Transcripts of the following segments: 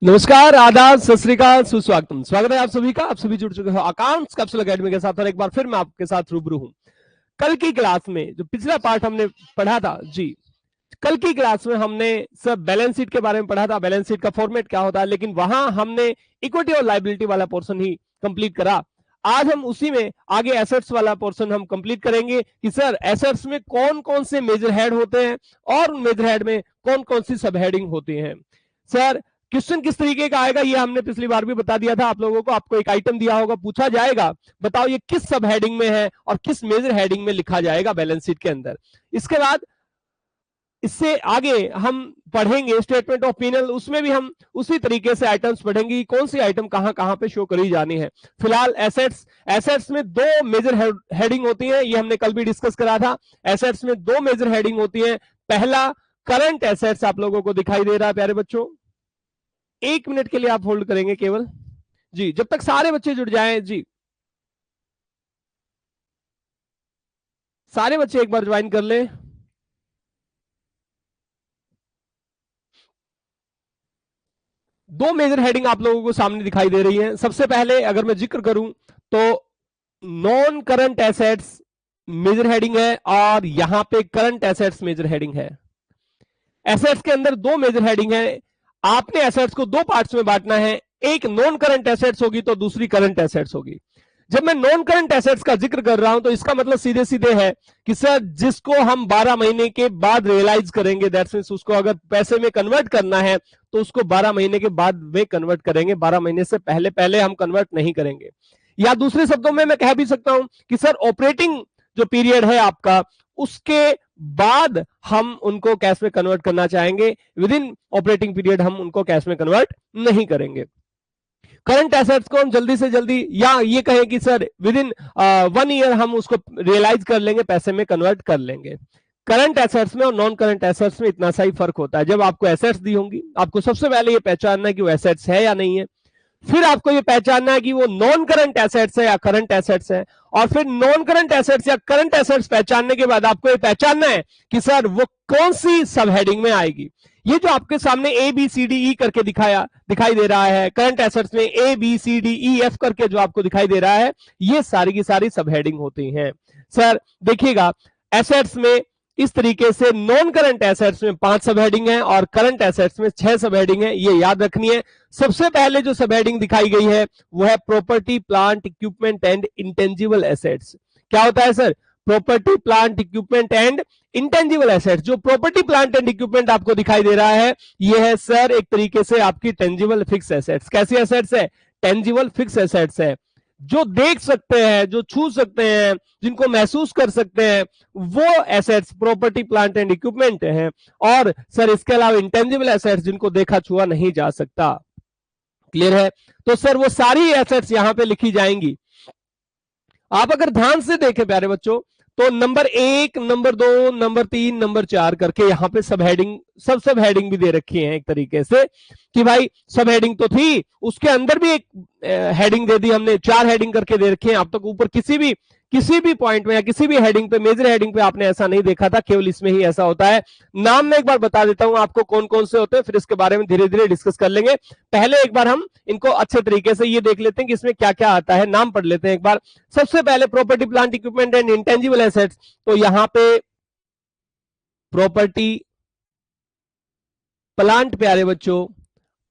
नमस्कार, आदाब, सत श्री अकाल, सुस्वागतम। स्वागत है आप सभी का। आप सभी जुड़ चुके हो अकाउंट्स कैप्सूल एकेडमी के साथ और एक बार फिर मैं आपके साथ रूबरू हूं। कल की क्लास में जो पिछला पार्ट हमने पढ़ा था जी, कल की क्लास में हमने सब बैलेंस शीट के बारे में पढ़ा था, बैलेंस शीट का फॉर्मेट क्या होता है, लेकिन वहां हमने इक्विटी और लायबिलिटी वाला पोर्शन ही कंप्लीट करा। आज हम उसी में आगे एसेट्स वाला पोर्शन हम कंप्लीट करेंगे कि सर एसेट्स में कौन कौन से मेजर हेड होते हैं और उन मेजर हेड में कौन कौन सी सब हेडिंग होती हैं। सर क्वेश्चन किस तरीके का आएगा ये हमने पिछली बार भी बता दिया था आप लोगों को। आपको एक आइटम दिया होगा, पूछा जाएगा बताओ ये किस सब हेडिंग में है और किस मेजर हेडिंग में लिखा जाएगा बैलेंस शीट के अंदर। इसके बाद इससे आगे हम पढ़ेंगे स्टेटमेंट ऑफ P&L, उसमें भी हम उसी तरीके से आइटम्स पढ़ेंगे कि कौन सी आइटम कहां कहां पे शो करी जानी है। फिलहाल एसेट्स में दो मेजर हेडिंग होती हैं, ये हमने कल भी डिस्कस करा था। एसेट्स में दो मेजर हेडिंग होती हैं। पहला करंट एसेट्स आप लोगों को दिखाई दे रहा है प्यारे बच्चों। 1 मिनट के लिए आप होल्ड करेंगे केवल जी, जब तक सारे बच्चे जुड़ जाएं जी। सारे बच्चे एक बार ज्वाइन कर ले। दो मेजर हेडिंग आप लोगों को सामने दिखाई दे रही है। सबसे पहले अगर मैं जिक्र करूं तो non current assets major heading है और यहां पे करंट एसेट्स मेजर हेडिंग है। एसेट्स के अंदर दो मेजर हेडिंग है। आपने एसेट्स को दो पार्ट्स में बांटना है, एक नॉन करंट एसेट्स होगी तो दूसरी करंट एसेट्स होगी। जब मैं नॉन करंट एसेट्स का जिक्र कर रहा हूं तो इसका मतलब सीधे सीधे है कि सर जिसको हम 12 महीने के बाद रियलाइज करेंगे, दैट्स मींस उसको अगर पैसे में कन्वर्ट करना है तो उसको 12 महीने के बाद में कन्वर्ट करेंगे, 12 महीने से पहले पहले हम कन्वर्ट नहीं करेंगे। या दूसरे शब्दों में मैं कह भी सकता हूं कि सर ऑपरेटिंग जो पीरियड है आपका, उसके बाद हम उनको कैश में कन्वर्ट करना चाहेंगे, विद इन ऑपरेटिंग पीरियड हम उनको कैश में कन्वर्ट नहीं करेंगे। करंट एसेट्स को हम जल्दी से जल्दी, या ये कहें कि सर विद इन 1 ईयर हम उसको रियलाइज कर लेंगे, पैसे में कन्वर्ट कर लेंगे। करंट एसेट्स में और नॉन करंट एसेट्स में इतना सा ही फर्क होता है। जब आपको एसेट्स दी होंगी, आपको सबसे पहले ये पहचानना है कि वो एसेट्स है या नहीं है, फिर आपको ये पहचानना है कि वो नॉन करंट एसेट्स है या करंट एसेट्स है, और फिर नॉन करंट एसेट्स या करंट एसेट्स पहचानने के बाद आपको ये पहचानना है कि सर वो कौन सी सब हेडिंग में आएगी। ये जो आपके सामने ABCDE करके दिखाई दे रहा है, करंट एसेट्स में ABCDEF करके जो आपको दिखाई दे रहा है, ये सारी की सारी सब हेडिंग होती हैं। सर देखिएगा, एसेट्स में इस तरीके से नॉन करंट एसेट्स में 5 सब हेडिंग है और करंट एसेट्स में 6 सब हेडिंग है, ये याद रखनी है। सबसे पहले जो सब हेडिंग दिखाई गई है वो है property, plant, equipment and intangible assets. क्या होता है sir? Property, plant, equipment and intangible assets. जो प्रॉपर्टी, प्लांट एंड इक्विपमेंट आपको दिखाई दे रहा है, ये है सर एक तरीके से आपकी टेंजिबल फिक्स एसेट्स। कैसी एसेट्स है? टेंजिबल फिक्स एसेट्स है, जो देख सकते हैं, जो छू सकते हैं, जिनको महसूस कर सकते हैं, वो assets property, plant and equipment हैं। और सर इसके अलावा इंटेंजिबल एसेट्स जिनको देखा छुआ नहीं जा सकता। क्लियर है? तो सर वो सारी एसेट्स यहां पे लिखी जाएंगी। आप अगर ध्यान से देखें प्यारे बच्चों, तो नंबर 1, नंबर 2, नंबर 3, नंबर 4 करके यहां पे सब हेडिंग भी दे रखी है एक तरीके से कि भाई सब हेडिंग तो थी, उसके अंदर भी एक हेडिंग दे दी हमने, 4 हेडिंग करके दे रखी है। अब तक ऊपर किसी भी पॉइंट में या किसी भी हेडिंग पे, मेजर हेडिंग पे आपने ऐसा नहीं देखा था, केवल इसमें ही ऐसा होता है। नाम मैं एक बार बता देता हूं आपको कौन कौन से होते हैं, फिर इसके बारे में धीरे धीरे डिस्कस कर लेंगे। पहले एक बार हम इनको अच्छे तरीके से ये देख लेते हैं कि इसमें क्या क्या आता है। नाम पढ़ लेते हैं एक बार। सबसे पहले property, plant, equipment and intangible assets. तो यहां पे प्रॉपर्टी, प्लांट प्यारे बच्चों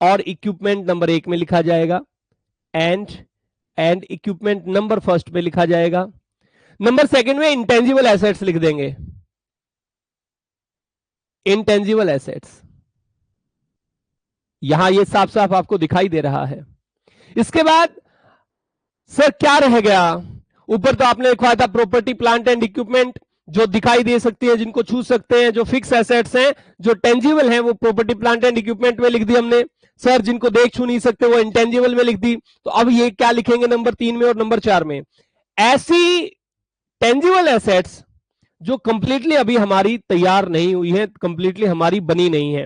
और इक्विपमेंट नंबर 1 में लिखा जाएगा, एंड इक्विपमेंट नंबर 1 पे लिखा जाएगा। नंबर 2 में इंटेंजिबल एसेट्स लिख देंगे, इंटेंजिबल एसेट्स। यहां ये साफ साफ आपको दिखाई दे रहा है। इसके बाद सर क्या रह गया? ऊपर तो आपने लिखवाया था प्रॉपर्टी, प्लांट एंड इक्विपमेंट, जो दिखाई दे सकती है, जिनको छू सकते हैं, जो फिक्स एसेट्स हैं, जो टेंजिबल हैं, वो प्रॉपर्टी, प्लांट एंड इक्विपमेंट में लिख दी हमने। सर जिनको देख छू नहीं सकते वो इंटेंजिबल में लिख दी। तो अब ये क्या लिखेंगे नंबर 3 में और नंबर 4 में? ऐसी टेंजिबल एसेट्स जो कंप्लीटली अभी हमारी तैयार नहीं हुई है, कंप्लीटली हमारी बनी नहीं है,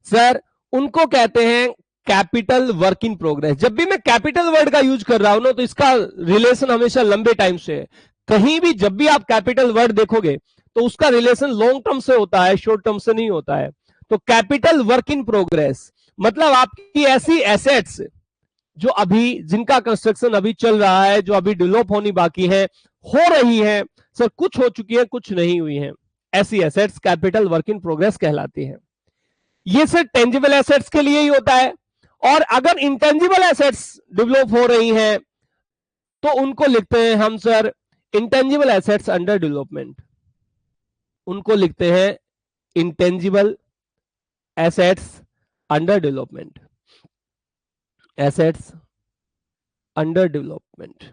सर उनको कहते हैं कैपिटल वर्क इन प्रोग्रेस। जब भी मैं कैपिटल वर्ड का यूज कर रहा हूं ना, तो इसका रिलेशन हमेशा लंबे टाइम से है। कहीं भी जब भी आप कैपिटल वर्ड देखोगे तो उसका रिलेशन लॉन्ग टर्म से होता है, शॉर्ट टर्म से नहीं होता है। तो कैपिटल वर्क इन प्रोग्रेस, मतलब आपकी ऐसी एसेट्स जो अभी, जिनका कंस्ट्रक्शन अभी चल रहा है, जो अभी डेवलप होनी बाकी है, हो रही है सर, कुछ हो चुकी है, कुछ नहीं हुई है, ऐसी assets capital work in progress कहलाती है। ये सर टेंजिबल एसेट्स के लिए ही होता है। और अगर इंटेंजिबल एसेट्स डेवलप हो रही हैं तो उनको लिखते हैं हम sir intangible assets under development, उनको लिखते हैं intangible assets under development, assets under development.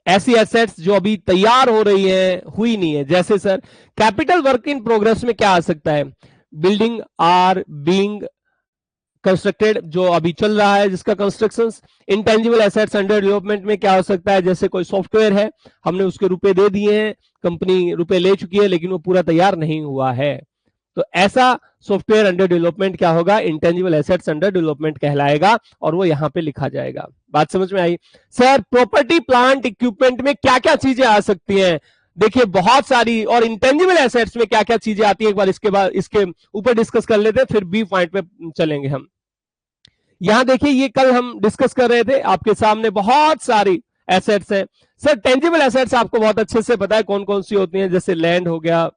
ऐसी एसेट्स जो अभी तैयार हो रही है, हुई नहीं है। जैसे sir capital work in progress में क्या आ सकता है, बिल्डिंग आर बीइंग कंस्ट्रक्टेड, जो अभी चल रहा है जिसका construction. Intangible assets under development में क्या हो सकता है, जैसे कोई सॉफ्टवेयर है, हमने उसके रुपए दे दिए हैं, कंपनी रुपए ले चुकी है लेकिन वो पूरा तैयार नहीं हुआ है, तो ऐसा सॉफ्टवेयर अंडर डेवलपमेंट क्या होगा, इंटेंजिबल एसेट्स अंडर डेवलपमेंट कहलाएगा, और वो यहां पे लिखा जाएगा। बात समझ में आई? सर प्रॉपर्टी प्लांट इक्विपमेंट में क्या क्या चीजें आ सकती हैं, देखिए बहुत सारी। और इंटेंजिबल एसेट्स में क्या क्या चीजें आती है, एक बार इसके बाद इसके ऊपर डिस्कस कर लेते हैं, फिर बी पॉइंट पे चलेंगे हम। यहां देखिए, ये कल हम डिस्कस कर रहे थे, आपके सामने बहुत सारी एसेट्स हैं। सर टेंजिबल एसेट्स आपको बहुत अच्छे से पता है कौन कौन सी होती हैं, जैसे लैंड हो गया,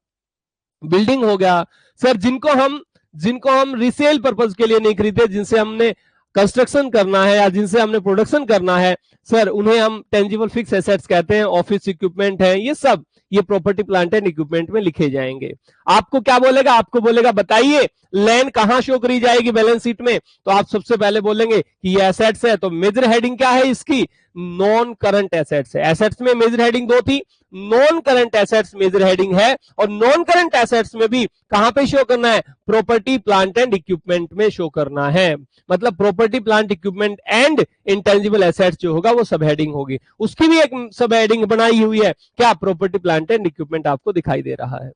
बिल्डिंग हो गया सर, जिनको हम रिसेल पर्पज के लिए नहीं खरीदते, जिनसे हमने कंस्ट्रक्शन करना है या जिनसे हमने प्रोडक्शन करना है सर, उन्हें हम टेंजिबल फिक्स एसेट्स कहते हैं। ऑफिस इक्विपमेंट है, ये सब ये प्रॉपर्टी प्लांट एंड इक्विपमेंट में लिखे जाएंगे। आपको क्या बोलेगा, आपको बोलेगा बताइए लैंड कहां शो करी जाएगी बैलेंस शीट में, तो आप सबसे पहले बोलेंगे कि ये एसेट्स है, तो मेजर हेडिंग क्या है इसकी, नॉन करंट एसेट्स है। एसेट्स में मेजर हेडिंग दो थी, non current assets major heading है, और नॉन करंट एसेट्स में भी कहां पे शो करना है, प्रॉपर्टी प्लांट एंड इक्विपमेंट में शो करना है। मतलब property plant equipment and intangible assets जो होगा वो सब हेडिंग होगी, उसकी भी एक सब हेडिंग बनाई हुई है, क्या प्रॉपर्टी प्लांट एंड इक्विपमेंट आपको दिखाई दे रहा है।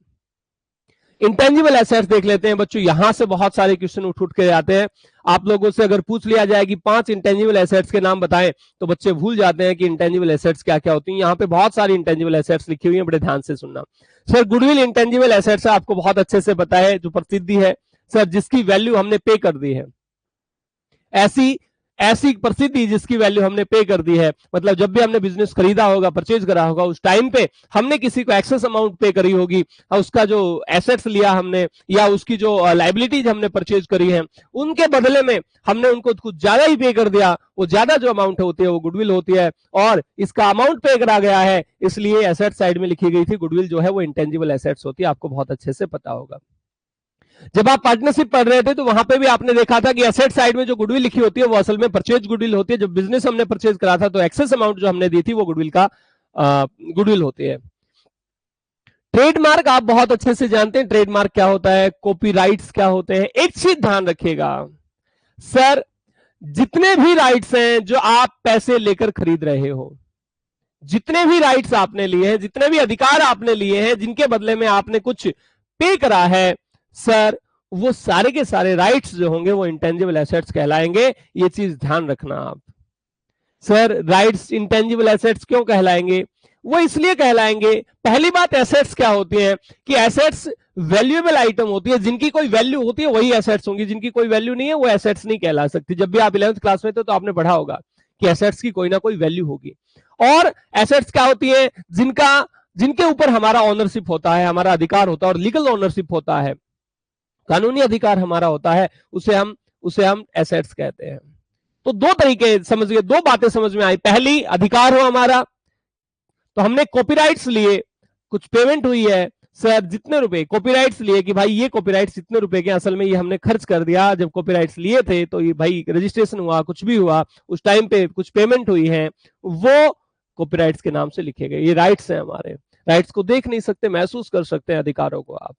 इंटेंजिबल एसेट्स देख लेते हैं बच्चों, यहां से बहुत सारे क्वेश्चन उठ के आते हैं। आप लोगों से अगर पूछ लिया जाए कि 5 इंटेंजिबल एसेट्स के नाम बताएं, तो बच्चे भूल जाते हैं कि इंटेंजिबल एसेट्स क्या क्या होती हैं। यहाँ पे बहुत सारी इंटेंजिबल एसेट्स लिखी हुई हैं, बड़े ध्यान से सुनना। सर गुडविल इंटेंजिबल एसेट्स आपको बहुत अच्छे से पता है, जो प्रसिद्धि है सर, जिसकी वैल्यू हमने पे कर दी है, ऐसी प्रसिद्धि जिसकी वैल्यू हमने पे कर दी है। मतलब जब भी हमने बिजनेस खरीदा होगा, परचेज करा होगा, उस टाइम पे हमने किसी को एक्सेस अमाउंट पे करी होगी, और उसका जो एसेट्स लिया हमने या उसकी जो लाइबिलिटीज हमने परचेज करी है, उनके बदले में हमने उनको कुछ ज्यादा ही पे कर दिया, वो ज्यादा जो अमाउंट होती है वो गुडविल होती है, और इसका अमाउंट पे करा गया है, इसलिए एसेट साइड में लिखी गई थी। गुडविल जो है वो इंटेंजिबल एसेट्स होती है, आपको बहुत अच्छे से पता होगा। जब आप पार्टनरशिप पढ़ रहे थे तो वहां पे भी आपने देखा था कि एसेट साइड में जो गुडविल लिखी होती है वो असल में परचेज गुडविल होती है। जब बिजनेस हमने परचेज करा था तो एक्सेस अमाउंट जो हमने दी थी वो गुडविल का गुडविल होती है। ट्रेडमार्क आप बहुत अच्छे से जानते हैं, ट्रेडमार्क क्या होता है, कॉपीराइट्स क्या होते हैं। एक चीज ध्यान रखिएगा सर, जितने भी राइट्स हैं जो आप पैसे लेकर खरीद रहे हो, जितने भी राइट्स आपने लिए हैं, जितने भी अधिकार आपने लिए हैं, जिनके बदले में आपने कुछ पे करा है सर, वो सारे के सारे राइट्स जो होंगे वो इंटेंजिबल एसेट्स कहलाएंगे। ये चीज ध्यान रखना आप। सर राइट्स इंटेंजिबल एसेट्स क्यों कहलाएंगे, वो इसलिए कहलाएंगे, पहली बात एसेट्स क्या होती है कि एसेट्स वैल्यूएबल आइटम होती है, जिनकी कोई वैल्यू होती है वही एसेट्स होंगी, जिनकी कोई वैल्यू नहीं है वो एसेट्स नहीं कहला सकती। जब भी आप 11th क्लास में थे तो आपने पढ़ा होगा कि एसेट्स की कोई ना कोई वैल्यू होगी। और एसेट्स क्या होती है, जिनके ऊपर हमारा ओनरशिप होता है, हमारा अधिकार होता है, और लीगल ओनरशिप होता है, कानूनी अधिकार हमारा होता है, उसे हम एसेट्स कहते हैं। तो दो तरीके समझ गए, दो बातें समझ में आई। पहली, अधिकार हो हमारा, तो हमने कॉपीराइट्स लिए, कुछ पेमेंट हुई है सर, जितने रुपए कॉपीराइट्स लिए कि भाई ये कॉपीराइट्स इतने रुपए के, असल में ये हमने खर्च कर दिया जब कॉपीराइट्स लिए थे, तो ये भाई रजिस्ट्रेशन हुआ, कुछ भी हुआ, उस टाइम पे कुछ पेमेंट हुई है, वो कॉपीराइट्स के नाम से लिखे गए। ये राइट्स हैं हमारे, राइट्स को देख नहीं सकते, महसूस कर सकते हैं अधिकारों को आप।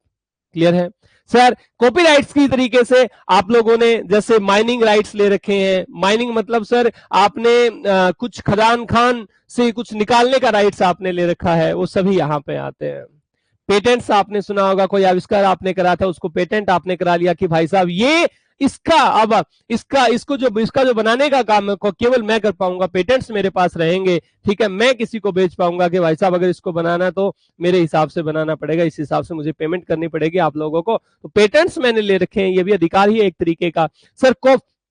क्लियर है सर? कॉपीराइट्स की तरीके से आप लोगों ने जैसे माइनिंग राइट्स ले रखे हैं। माइनिंग मतलब सर आपने कुछ खदान खान से कुछ निकालने का राइट्स आपने ले रखा है, वो सभी यहां पे आते हैं। पेटेंट्स आपने सुना होगा, कोई आविष्कार आपने करा था, उसको पेटेंट आपने करा लिया कि भाई साहब ये इसका अब इसका जो बनाने का काम है केवल मैं कर पाऊंगा, पेटेंट्स मेरे पास रहेंगे, ठीक है, मैं किसी को बेच पाऊंगा कि भाई साहब अगर इसको बनाना तो मेरे हिसाब से बनाना पड़ेगा, इस हिसाब से मुझे पेमेंट करनी पड़ेगी आप लोगों को, तो पेटेंट्स मैंने ले रखे हैं, ये भी अधिकार ही है एक तरीके का। सर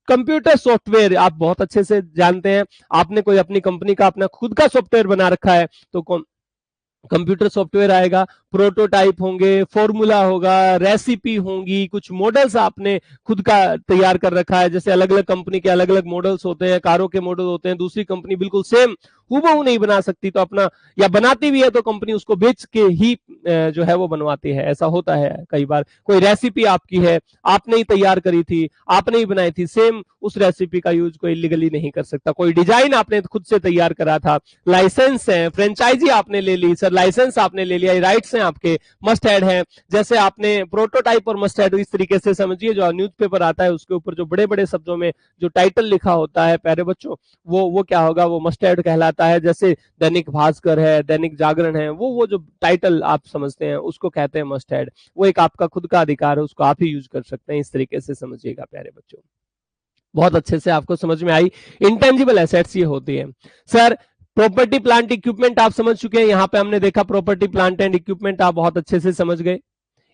कंप्यूटर सॉफ्टवेयर आप बहुत अच्छे से जानते हैं, आपने कोई अपनी कंपनी का अपना खुद का सॉफ्टवेयर बना रखा है तो कंप्यूटर सॉफ्टवेयर आएगा, प्रोटोटाइप होंगे, फॉर्मूला होगा, रेसिपी होंगी, कुछ मॉडल्स आपने खुद का तैयार कर रखा है, जैसे अलग अलग कंपनी के अलग अलग मॉडल्स होते हैं, कारों के मॉडल होते हैं, दूसरी कंपनी बिल्कुल सेम हूबहू नहीं बना सकती, तो अपना या बनाती भी है तो कंपनी उसको बेच के ही जो है वो बनवाती है, ऐसा होता है कई बार। कोई रेसिपी आपकी है, आपने ही तैयार करी थी, आपने ही बनाई थी, सेम उस रेसिपी का यूज कोई इलीगली नहीं कर सकता। कोई डिजाइन आपने खुद से तैयार करा था, लाइसेंस है, फ्रेंचाइजी आपने ले ली, सर लाइसेंस आपने ले लिया, राइट्स हैं आपके, मस्ट ऐड है, जैसे आपने प्रोटोटाइप और मस्ट ऐड इस तरीके से समझिए, जो न्यूज़पेपर आता है उसके ऊपर जो बड़े बड़े शब्दों में जो टाइटल लिखा होता है प्यारे बच्चों, वो क्या होगा, वो मस्ट ऐड कहलाता है। जैसे दैनिक भास्कर है, दैनिक जागरण है, वो जो टाइटल आप समझते हैं उसको कहते हैं मस्ट ऐड, वो एक आपका खुद का अधिकार है, उसको आप ही यूज कर सकते हैं, इस तरीके से समझिएगा प्यारे बच्चों। बहुत अच्छे से आपको समझ में आई। इंटेंजिबल एसेट्स ये होती है। सर प्रॉपर्टी प्लांट इक्विपमेंट आप समझ चुके हैं, यहां पे हमने देखा प्रॉपर्टी प्लांट एंड इक्विपमेंट आप बहुत अच्छे से समझ गए।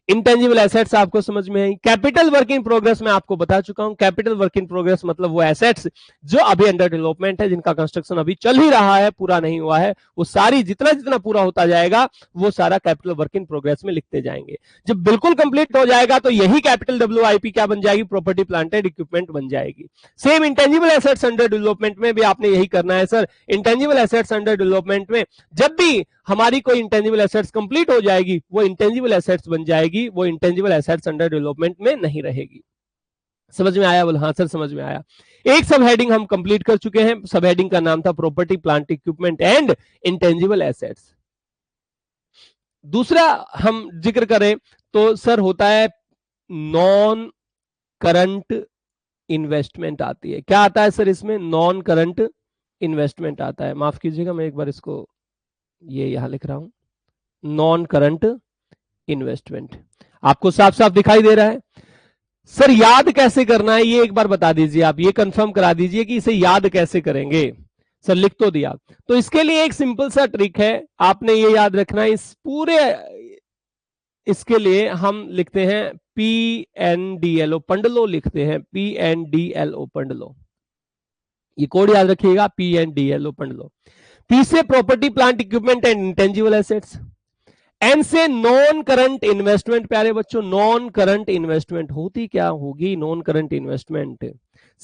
इंटेंजिबल एसेट्स आपको समझ में आई। कैपिटल वर्क इन प्रोग्रेस में आपको बता चुका हूं, कैपिटल वर्क इन प्रोग्रेस मतलब वो एसेट्स जो अभी अंडर डेवलपमेंट है, जिनका कंस्ट्रक्शन अभी चल ही रहा है, पूरा नहीं हुआ है, वो सारी जितना जितना पूरा होता जाएगा वो सारा कैपिटल वर्क इन प्रोग्रेस में लिखते जाएंगे। जब बिल्कुल कंप्लीट हो जाएगा तो यही कैपिटल WIP क्या बन जाएगी, प्रॉपर्टी प्लांट एंड इक्विपमेंट बन जाएगी। Same intangible assets under development में भी आपने यही करना है। Sir intangible assets under development में जब भी हमारी कोई इंटेंजिबल एसेट्स कंप्लीट हो जाएगी वो इंटेंजिबल एसेट्स बन जाएगी, वो इंटेंजिबल एसेट्स अंडर डेवलपमेंट में नहीं रहेगी। समझ में आया? बोल हाँ सर समझ में आया। एक सब हेडिंग हम कंप्लीट कर चुके हैं, सब हेडिंग का नाम था property plant equipment and intangible assets. दूसरा हम जिक्र करें तो सर होता है नॉन करंट इन्वेस्टमेंट आती है। क्या आता है सर इसमें? नॉन करंट इन्वेस्टमेंट आता है। माफ कीजिएगा मैं एक बार इसको ये यहां लिख रहा हूं, नॉन करंट इन्वेस्टमेंट। आपको साफ साफ दिखाई दे रहा है? सर याद कैसे करना है ये एक बार बता दीजिए, आप ये कंफर्म करा दीजिए कि इसे याद कैसे करेंगे। सर लिख तो दिया, तो इसके लिए एक सिंपल सा ट्रिक है, आपने ये याद रखना है। इस पूरे इसके लिए हम लिखते हैं PNDLO, पंडलो लिखते हैं, PNDLO पंडलो, ये कोड याद रखिएगा, PNDLO पंडलो। P से property plant equipment and intangible assets, N से नॉन करंट इन्वेस्टमेंट। प्यारे बच्चों नॉन करंट इन्वेस्टमेंट होती क्या होगी? नॉन करंट इन्वेस्टमेंट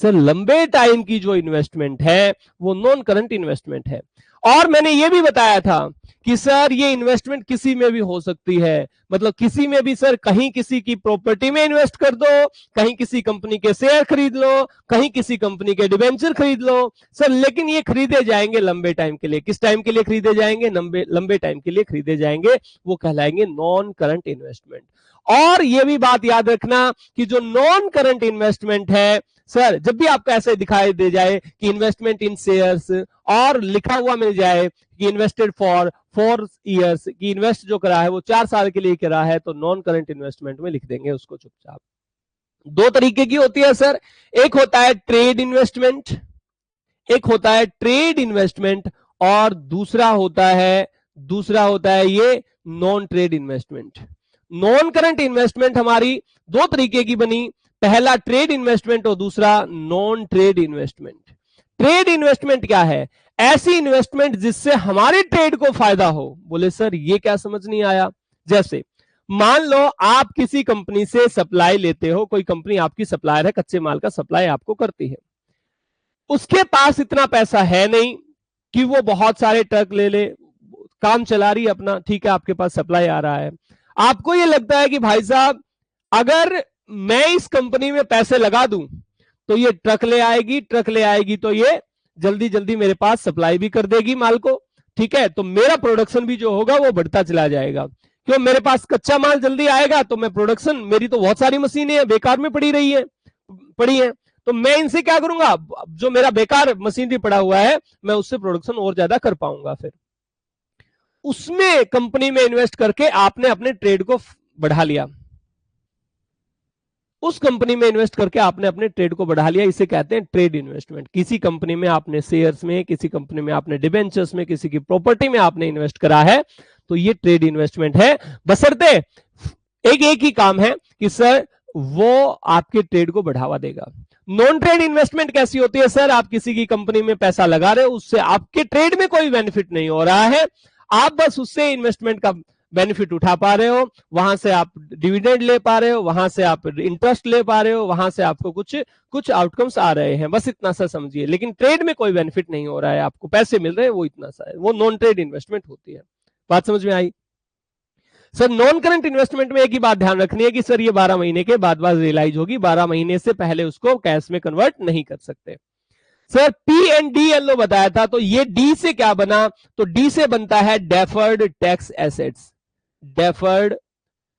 सर लंबे टाइम की जो इन्वेस्टमेंट है वो नॉन करंट इन्वेस्टमेंट है। और मैंने ये भी बताया था कि सर ये इन्वेस्टमेंट किसी में भी हो सकती है, मतलब किसी में भी सर, कहीं किसी की प्रॉपर्टी में इन्वेस्ट कर दो, कहीं किसी कंपनी के शेयर खरीद लो, कहीं किसी कंपनी के डिबेंचर खरीद लो सर, लेकिन ये खरीदे जाएंगे लंबे टाइम के लिए। किस टाइम के लिए खरीदे जाएंगे? लंबे टाइम के लिए खरीदे जाएंगे, वो कहलाएंगे नॉन करंट इन्वेस्टमेंट। और ये भी बात याद रखना कि जो नॉन करंट इन्वेस्टमेंट है सर, जब भी आपको ऐसे दिखाई दे जाए कि इन्वेस्टमेंट इन शेयर्स और लिखा हुआ मिल जाए कि इन्वेस्टेड फॉर 4 ईयर्स, कि इन्वेस्ट जो करा है वो 4 साल के लिए करा है, तो नॉन करंट इन्वेस्टमेंट में लिख देंगे उसको चुपचाप। दो तरीके की होती है सर, एक होता है ट्रेड इन्वेस्टमेंट, एक होता है ट्रेड इन्वेस्टमेंट, और दूसरा होता है ये non trade investment. Non current investment हमारी दो तरीके की बनी, पहला ट्रेड इन्वेस्टमेंट और दूसरा non trade investment. Trade investment क्या है? ऐसी इन्वेस्टमेंट जिससे हमारे ट्रेड को फायदा हो। बोले सर ये क्या समझ नहीं आया? जैसे मान लो आप किसी कंपनी से सप्लाई लेते हो, कोई कंपनी आपकी सप्लायर है, कच्चे माल का सप्लाई आपको करती है, उसके पास इतना पैसा है नहीं कि वो बहुत सारे ट्रक ले ले, काम चला रही है अपना, ठीक है, आपके पास सप्लाई आ रहा है, आपको ये लगता है कि भाई साहब अगर मैं इस कंपनी में पैसे लगा दूं तो ये ट्रक ले आएगी तो ये जल्दी जल्दी मेरे पास सप्लाई भी कर देगी माल को, ठीक है, तो मेरा प्रोडक्शन भी जो होगा वो बढ़ता चला जाएगा। क्यों? मेरे पास कच्चा माल जल्दी आएगा तो मैं प्रोडक्शन, मेरी तो बहुत सारी मशीनें हैं बेकार में पड़ी है, तो मैं इनसे क्या करूंगा, जो मेरा बेकार मशीनरी पड़ा हुआ है मैं उससे प्रोडक्शन और ज्यादा कर पाऊंगा। फिर उसमें कंपनी में इन्वेस्ट करके आपने अपने ट्रेड को बढ़ा लिया। उस कंपनी में इन्वेस्ट करके आपने अपने ट्रेड को बढ़ा लिया, इसे कहते हैं ट्रेड इन्वेस्टमेंट। किसी कंपनी में आपने शेयर्स में, किसी कंपनी में आपने डिबेंचर्स में, किसी की प्रॉपर्टी में आपने इन्वेस्ट करा है, तो ये ट्रेड इन्वेस्टमेंट है। बशर्ते एक ही काम है कि सर वो आपके ट्रेड को बढ़ावा देगा। नॉन ट्रेड इन्वेस्टमेंट कैसी होती है? सर आप किसी की कंपनी में पैसा लगा रहे हो, उससे आपके ट्रेड में कोई बेनिफिट नहीं हो रहा है, आप बस उससे इन्वेस्टमेंट का बेनिफिट उठा पा रहे हो, वहां से आप डिविडेंड ले पा रहे हो, वहां से आप इंटरेस्ट ले पा रहे हो, वहां से आपको कुछ आउटकम्स आ रहे हैं, बस इतना सा समझिए। लेकिन ट्रेड में कोई बेनिफिट नहीं हो रहा है, आपको पैसे मिल रहे हैं, वो इतना सा है, वो नॉन ट्रेड इन्वेस्टमेंट होती है। बात समझ में आई? सर नॉन करंट इन्वेस्टमेंट में एक ही बात ध्यान रखनी है कि सर ये 12 महीने के बाद रियलाइज होगी, 12 महीने से पहले उसको कैश में कन्वर्ट नहीं कर सकते। Sir P and D L बताया था, तो ये डी से क्या बना? तो डी से बनता है deferred tax assets. Deferred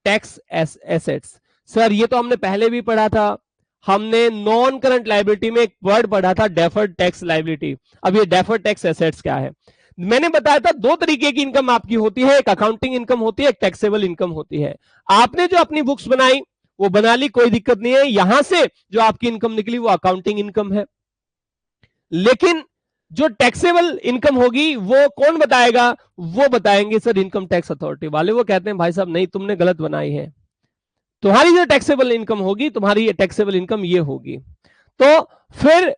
tax assets, sir ये तो हमने पहले भी पढ़ा था, हमने नॉन करंट लायबिलिटी में एक वर्ड पढ़ा था डेफर्ड टैक्स लायबिलिटी। अब ये डेफर्ड टैक्स एसेट्स क्या है? मैंने बताया था दो तरीके की इनकम आपकी होती है, एक अकाउंटिंग इनकम होती है, एक टैक्सेबल इनकम होती है। आपने जो अपनी बुक्स बनाई वो बना ली, कोई दिक्कत नहीं है, यहां से जो आपकी इनकम निकली वो अकाउंटिंग इनकम है। लेकिन जो टैक्सेबल इनकम होगी वो कौन बताएगा? वो बताएंगे सर इनकम टैक्स अथॉरिटी वाले। वो कहते हैं भाई साहब नहीं, तुमने गलत बनाई है, तुम्हारी जो टैक्सेबल इनकम होगी, तुम्हारी टैक्सेबल इनकम ये होगी। तो फिर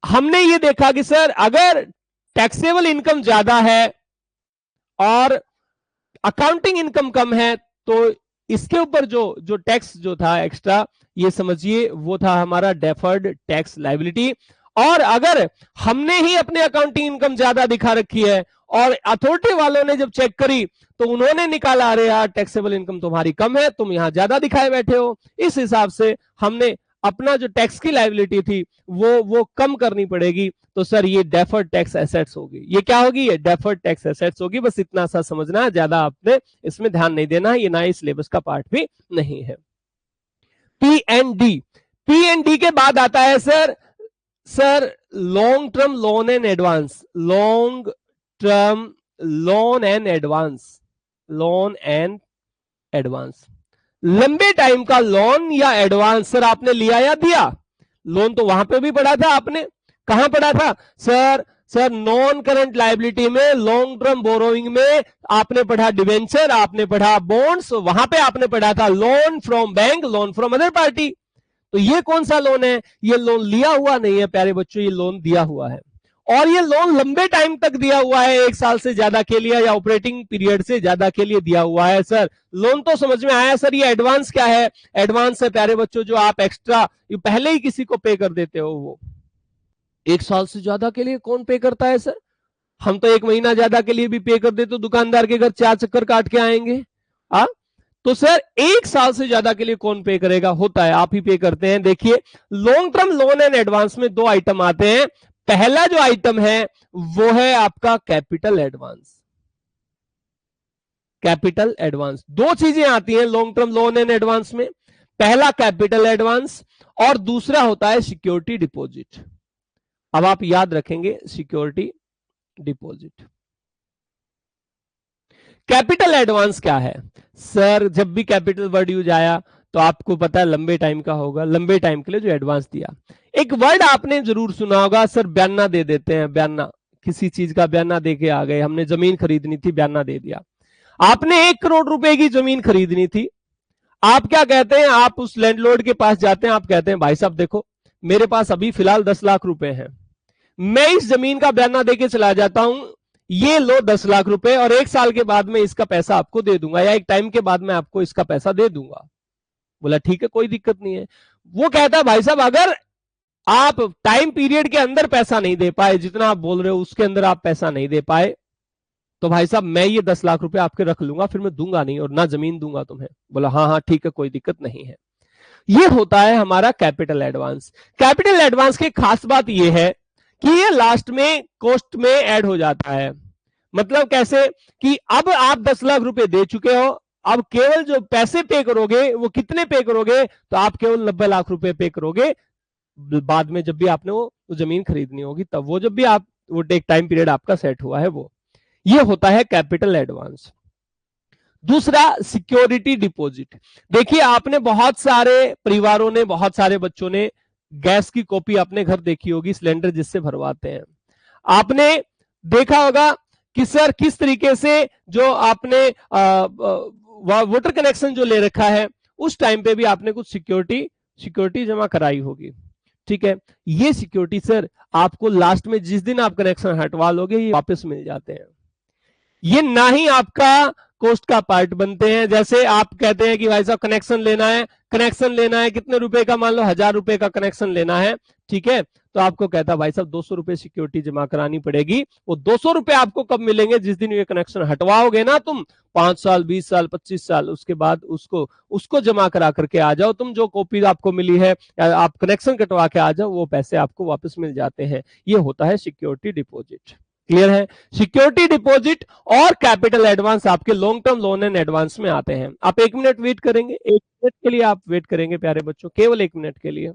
हमने ये देखा कि सर अगर टैक्सेबल इनकम ज्यादा है और अकाउंटिंग इनकम कम है, तो इसके ऊपर जो टैक्स जो था एक्स्ट्रा, ये समझिए वो था हमारा डेफर्ड टैक्स लायबिलिटी। और अगर हमने ही अपने अकाउंटिंग इनकम ज्यादा दिखा रखी है और अथॉरिटी वालों ने जब चेक करी तो उन्होंने निकाला, अरे यार टैक्सेबल इनकम तुम्हारी कम है, तुम यहां ज्यादा दिखाए बैठे हो, इस हिसाब से हमने अपना जो टैक्स की लायबिलिटी थी वो कम करनी पड़ेगी। तो सर ये डेफर्ड टैक्स एसेट्स होगी। ये क्या होगी? ये डेफर्ड टैक्स एसेट्स होगी। बस इतना सा समझना है, ज्यादा आपने इसमें ध्यान नहीं देना है, ये ना सिलेबस का पार्ट भी नहीं है। P and D, P and D के बाद आता है sir long term loan and advance. Long term loan and advance, loan and advance, लंबे टाइम का लोन या एडवांस सर आपने लिया या दिया? लोन तो वहां पे भी पढ़ा था आपने, कहां पढ़ा था सर नॉन करंट लायबिलिटी में, लॉन्ग टर्म बोरोइंग में आपने पढ़ा डिवेंचर, आपने पढ़ा बॉन्ड्स, वहां पे आपने पढ़ा था loan from bank, loan from other party. तो ये कौन सा लोन है? ये लोन लिया हुआ नहीं है प्यारे बच्चों, ये लोन दिया हुआ है। और ये लोन लंबे टाइम तक दिया हुआ है, 1 साल से ज्यादा के लिए या ऑपरेटिंग पीरियड से ज्यादा के लिए दिया हुआ है। सर लोन तो समझ में आया। सर ये एडवांस क्या है? एडवांस है प्यारे बच्चों जो आप एक्स्ट्रा पहले ही किसी को पे कर देते हो। वो 1 साल से ज्यादा के लिए कौन पे करता है सर? हम तो 1 महीना ज्यादा के लिए भी पे कर देते तो दुकानदार के घर 4 चक्कर काट के आएंगे। तो सर 1 साल से ज्यादा के लिए कौन पे करेगा? होता है, आप ही पे करते हैं। देखिए long term loan and advance में 2 आइटम आते हैं। पहला जो आइटम है वो है आपका कैपिटल एडवांस। कैपिटल एडवांस, 2 चीजें आती हैं long term loan and advance में। पहला कैपिटल एडवांस और दूसरा होता है सिक्योरिटी डिपॉजिट। अब आप याद रखेंगे सिक्योरिटी डिपॉजिट। कैपिटल एडवांस क्या है? सर जब भी कैपिटल वर्ड यूज आया तो आपको पता है लंबे टाइम का होगा, लंबे टाइम के लिए जो एडवांस दिया। एक वर्ड आपने जरूर सुना होगा, सर बयाना दे देते हैं, बयाना, किसी चीज का बयाना दे के आ गए, हमने जमीन खरीदनी थी, बयाना दे दिया। आपने 1 करोड़ रुपए की जमीन खरीदनी थी, आप क्या कहते हैं? आप उस लैंडलॉर्ड के पास जाते हैं, आप कहते हैं भाई साहब देखो मेरे पास अभी फिलहाल 10 लाख रुपए हैं, मैं इस जमीन का बयाना देके चला जाता हूं, ये लो 10 लाख रुपए और 1 साल के बाद में इसका पैसा आपको दे दूंगा, या एक टाइम के बाद मैं आपको इसका पैसा दे दूंगा। बोला ठीक है कोई दिक्कत नहीं है। वो कहता है भाई साहब अगर आप टाइम पीरियड के अंदर पैसा नहीं दे पाए, जितना आप बोल रहे हो उसके अंदर आप पैसा नहीं दे पाए, तो भाई साहब मैं ये 10 लाख रुपए आपके रख लूंगा, फिर मैं दूंगा नहीं और ना जमीन दूंगा तुम्हें। बोला हाँ हाँ ठीक है कोई दिक्कत नहीं है। ये होता है हमारा कैपिटल एडवांस। कैपिटल एडवांस की खास बात ये है कि ये लास्ट में कॉस्ट में ऐड हो जाता है। मतलब कैसे कि अब आप 10 लाख रुपए दे चुके हो, अब केवल जो पैसे पे करोगे वो कितने पे करोगे? तो आप केवल 90 लाख रुपए पे करोगे बाद में, जब भी आपने वो जमीन खरीदनी होगी तब, वो जब भी आप वो एक टाइम पीरियड आपका सेट हुआ है वो। ये होता है कैपिटल एडवांस। दूसरा सिक्योरिटी डिपॉजिट। देखिए आपने बहुत सारे परिवारों ने, बहुत सारे बच्चों ने गैस की कॉपी अपने घर देखी होगी, सिलेंडर जिससे भरवाते हैं। आपने देखा होगा कि सर किस तरीके से जो आपने वाटर कनेक्शन जो ले रखा है उस टाइम पे भी आपने कुछ सिक्योरिटी जमा कराई होगी। ठीक है, ये सिक्योरिटी सर आपको लास्ट में जिस दिन आप कनेक्शन हटवा लोगे ये वापस मिल जाते हैं। ये ना ही आपका कॉस्ट का पार्ट बनते हैं। जैसे आप कहते हैं कि भाई साहब कनेक्शन लेना है कितने रुपए का, मान लो 1000 रुपए का कनेक्शन लेना है, ठीक है, तो आपको कहता है भाई साहब 200 रुपए सिक्योरिटी जमा करानी पड़ेगी। वो 200 रुपए आपको कब मिलेंगे, जिस दिन ये कनेक्शन हटवाओगे ना तुम, 5 साल 20 साल 25 साल उसके बाद उसको जमा करा करके आ जाओ तुम, जो कॉपी आपको मिली है या आप कनेक्शन कटवा के आ जाओ, वो पैसे आपको वापस मिल जाते हैं। ये होता है सिक्योरिटी डिपॉजिट। क्लियर है? सिक्योरिटी डिपॉजिट और कैपिटल एडवांस आपके long term loan and advance में आते हैं। आप 1 मिनट वेट करेंगे, 1 मिनट के लिए आप वेट करेंगे प्यारे बच्चों, केवल 1 मिनट के लिए।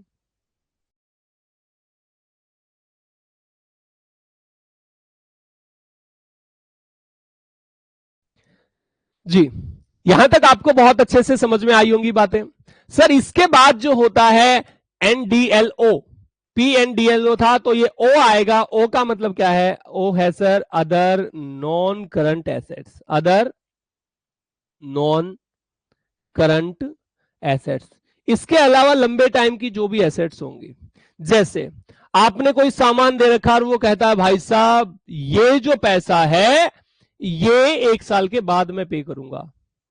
जी, यहां तक आपको बहुत अच्छे से समझ में आई होंगी बातें। सर इसके बाद जो होता है एनडीएलओ, पीएनडीएलओ था तो ये ओ आएगा। ओ का मतलब क्या है? ओ है sir other non current assets, other non current assets. इसके अलावा लंबे टाइम की जो भी एसेट्स होंगी, जैसे आपने कोई सामान दे रखा और वो कहता है भाई साहब ये जो पैसा है ये 1 साल के बाद मैं पे करूंगा।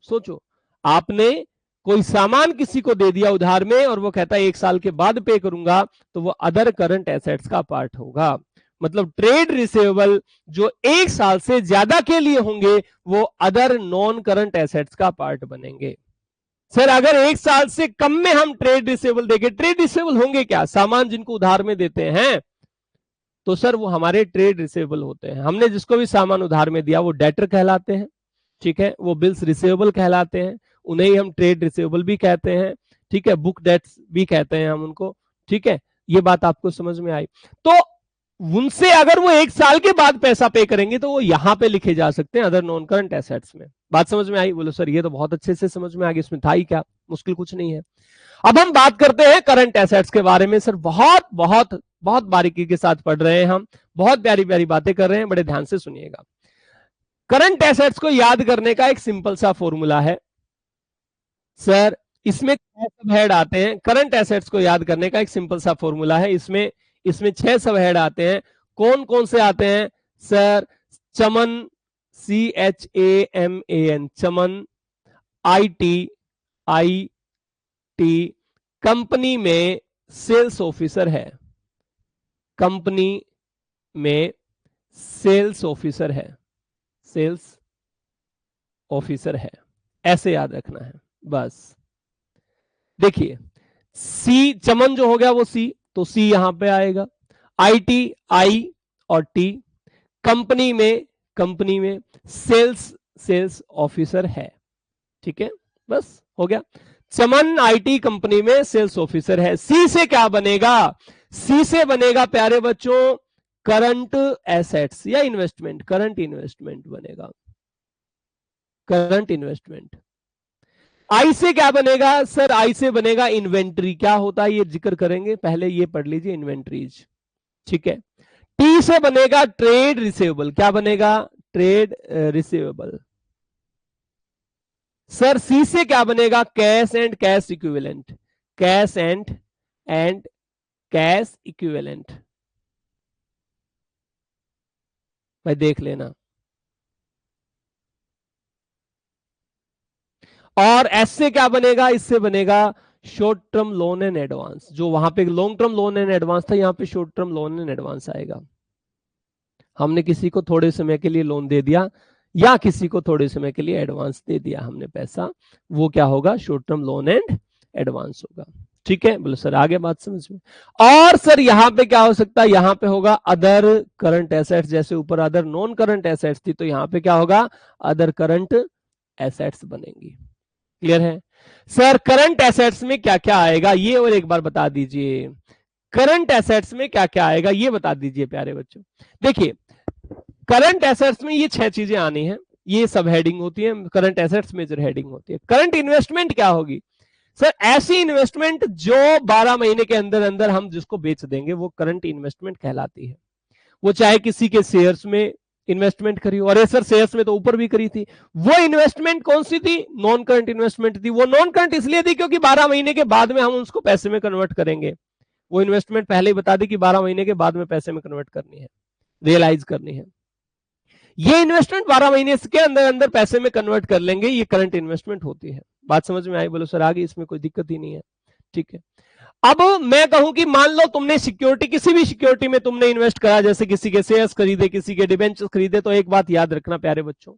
सोचो, आपने कोई सामान किसी को दे दिया उधार में और वो कहता है 1 साल के बाद पे करूंगा, तो वो अदर करंट एसेट्स का पार्ट होगा। मतलब ट्रेड रिसीवेबल जो 1 साल से ज्यादा के लिए होंगे वो अदर नॉन करंट एसेट्स का पार्ट बनेंगे। सर अगर 1 साल से कम में हम ट्रेड रिसीवेबल देंगे, ट्रेड रिसीवेबल होंगे क्या? सामान जिनको उधार में देते हैं, तो सर वो हमारे ट्रेड रिसीवेबल होते हैं। हमने जिसको भी सामान उधार में दिया वो डेटर कहलाते हैं, ठीक है, वो बिल्स रिसीवेबल कहलाते हैं, उन्हें ही हम ट्रेड रिसीवेबल भी कहते हैं, ठीक है, बुक डेट्स भी कहते हैं हम उनको, ठीक है। ये बात आपको समझ में आई? तो उनसे अगर वो 1 साल के बाद पैसा पे करेंगे तो वो यहां पे लिखे जा सकते हैं अदर नॉन करंट एसेट्स में। बात समझ में आई? बोलो सर ये तो बहुत अच्छे से समझ में आ गया, इसमें था ही क्या, मुश्किल कुछ नहीं है। अब हम बात करते हैं करंट एसेट्स के बारे में। सर बहुत बहुत बहुत बारीकी के साथ पढ़ रहे हैं हम, बहुत प्यारी प्यारी बातें कर रहे हैं, बड़े ध्यान से सुनिएगा। करंट एसेट्स को याद करने का एक सिंपल सा फॉर्मूला है। सर इसमें 6 सब हेड आते हैं। करंट एसेट्स को याद करने का एक सिंपल सा फॉर्मूला है। इसमें 6 सब हेड आते हैं। कौन कौन से आते हैं? Sir Chaman, CHAMAN, Chaman, IT company में सेल्स ऑफिसर है, कंपनी में सेल्स ऑफिसर है, सेल्स ऑफिसर है, ऐसे याद रखना है बस। देखिए सी, चमन जो हो गया वो सी, तो सी यहां पे आएगा। IT, आई और टी, कंपनी में सेल्स ऑफिसर है, ठीक है, बस हो गया। चमन IT कंपनी में सेल्स ऑफिसर है। सी से क्या बनेगा? सी से बनेगा प्यारे बच्चों करंट एसेट्स या इन्वेस्टमेंट, करंट इन्वेस्टमेंट बनेगा, करंट इन्वेस्टमेंट। आई से क्या बनेगा? सर आई से बनेगा इन्वेंट्री। क्या होता है ये जिक्र करेंगे, पहले ये पढ़ लीजिए इन्वेंट्रीज, ठीक है। टी से बनेगा ट्रेड रिसीवेबल। क्या बनेगा? Trade receivable. सर सी से क्या बनेगा? Cash and cash equivalent, cash and cash equivalent. भाई देख लेना। और एस से क्या बनेगा? इससे बनेगा short term loan and advance. जो वहां पे long term loan and advance था, यहां पे short term loan and advance आएगा। हमने किसी को थोड़े समय के लिए लोन दे दिया या किसी को थोड़े समय के लिए एडवांस दे दिया हमने पैसा, वो क्या होगा? Short term loan and advance होगा, ठीक है। बोलो सर आगे बात समझ में? और सर यहां पे क्या हो सकता है? यहां पे होगा अदर करंट एसेट्स। जैसे ऊपर अदर नॉन करंट एसेट्स थी, तो यहां पे क्या होगा? अदर करंट एसेट्स बनेंगी। क्लियर है? सर करंट एसेट्स में क्या क्या आएगा ये और एक बार बता दीजिए। करंट एसेट्स में क्या क्या आएगा ये बता दीजिए प्यारे बच्चों। देखिए करंट एसेट्स में ये 6 चीजें आनी है। ये सब हेडिंग होती है, करंट एसेट्स मेजर हेडिंग होती है। करंट इन्वेस्टमेंट क्या होगी सर? ऐसी इन्वेस्टमेंट जो 12 महीने के अंदर अंदर हम जिसको बेच देंगे वो करंट इन्वेस्टमेंट कहलाती है। वो चाहे किसी के शेयर्स में इन्वेस्टमेंट करी, और ये सर शेयर्स में तो ऊपर भी करी थी, वो इन्वेस्टमेंट कौन सी थी? नॉन करंट इन्वेस्टमेंट थी। वो नॉन करंट इसलिए थी क्योंकि 12 महीने के बाद में हम उसको पैसे में कन्वर्ट करेंगे। वो इन्वेस्टमेंट पहले ही बता दी कि 12 महीने के बाद में पैसे में कन्वर्ट करनी है, रियलाइज करनी है। ये इन्वेस्टमेंट 12 महीने के अंदर अंदर पैसे में कन्वर्ट कर लेंगे, ये करंट इन्वेस्टमेंट होती है। बात समझ में आई? बोलो सर आगे इसमें कोई दिक्कत ही नहीं है। ठीक है, अब मैं कहूं कि मान लो तुमने सिक्योरिटी, किसी भी सिक्योरिटी में तुमने इन्वेस्ट करा, जैसे किसी के शेयर्स खरीदे, किसी के डिबेंचर्स खरीदे, तो एक बात याद रखना प्यारे बच्चों,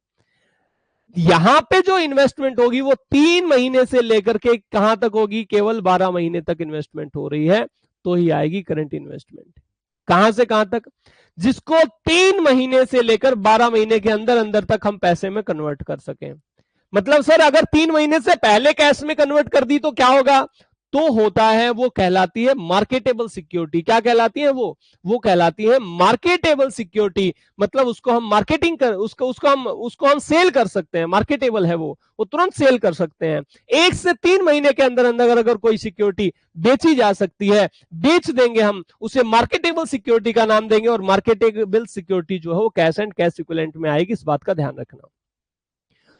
यहां पे जो इन्वेस्टमेंट होगी वो 3 महीने से लेकर के कहां तक होगी? केवल 12 महीने तक इन्वेस्टमेंट हो रही है तो ही आएगी करंट इन्वेस्टमेंट। कहां से कहां तक? जिसको 3 महीने से लेकर 12 महीने के अंदर अंदर तक हम पैसे में कन्वर्ट कर सकें। मतलब सर अगर 3 महीने से पहले कैश में कन्वर्ट कर दी तो क्या होगा? तो होता है, वो कहलाती है मार्केटेबल सिक्योरिटी। क्या कहलाती है वो कहलाती है मार्केटेबल सिक्योरिटी। मतलब उसको हम मार्केटिंग कर, उसको हम सेल कर सकते हैं। मार्केटेबल है वो तुरंत सेल कर सकते हैं। 1 से 3 महीने के अंदर अंदर अगर कोई सिक्योरिटी बेची जा सकती है, बेच देंगे हम उसे, मार्केटेबल सिक्योरिटी का नाम देंगे, और मार्केटेबल सिक्योरिटी जो है वो कैश एंड कैश इक्विवेलेंट में आएगी। इस बात का ध्यान रखना।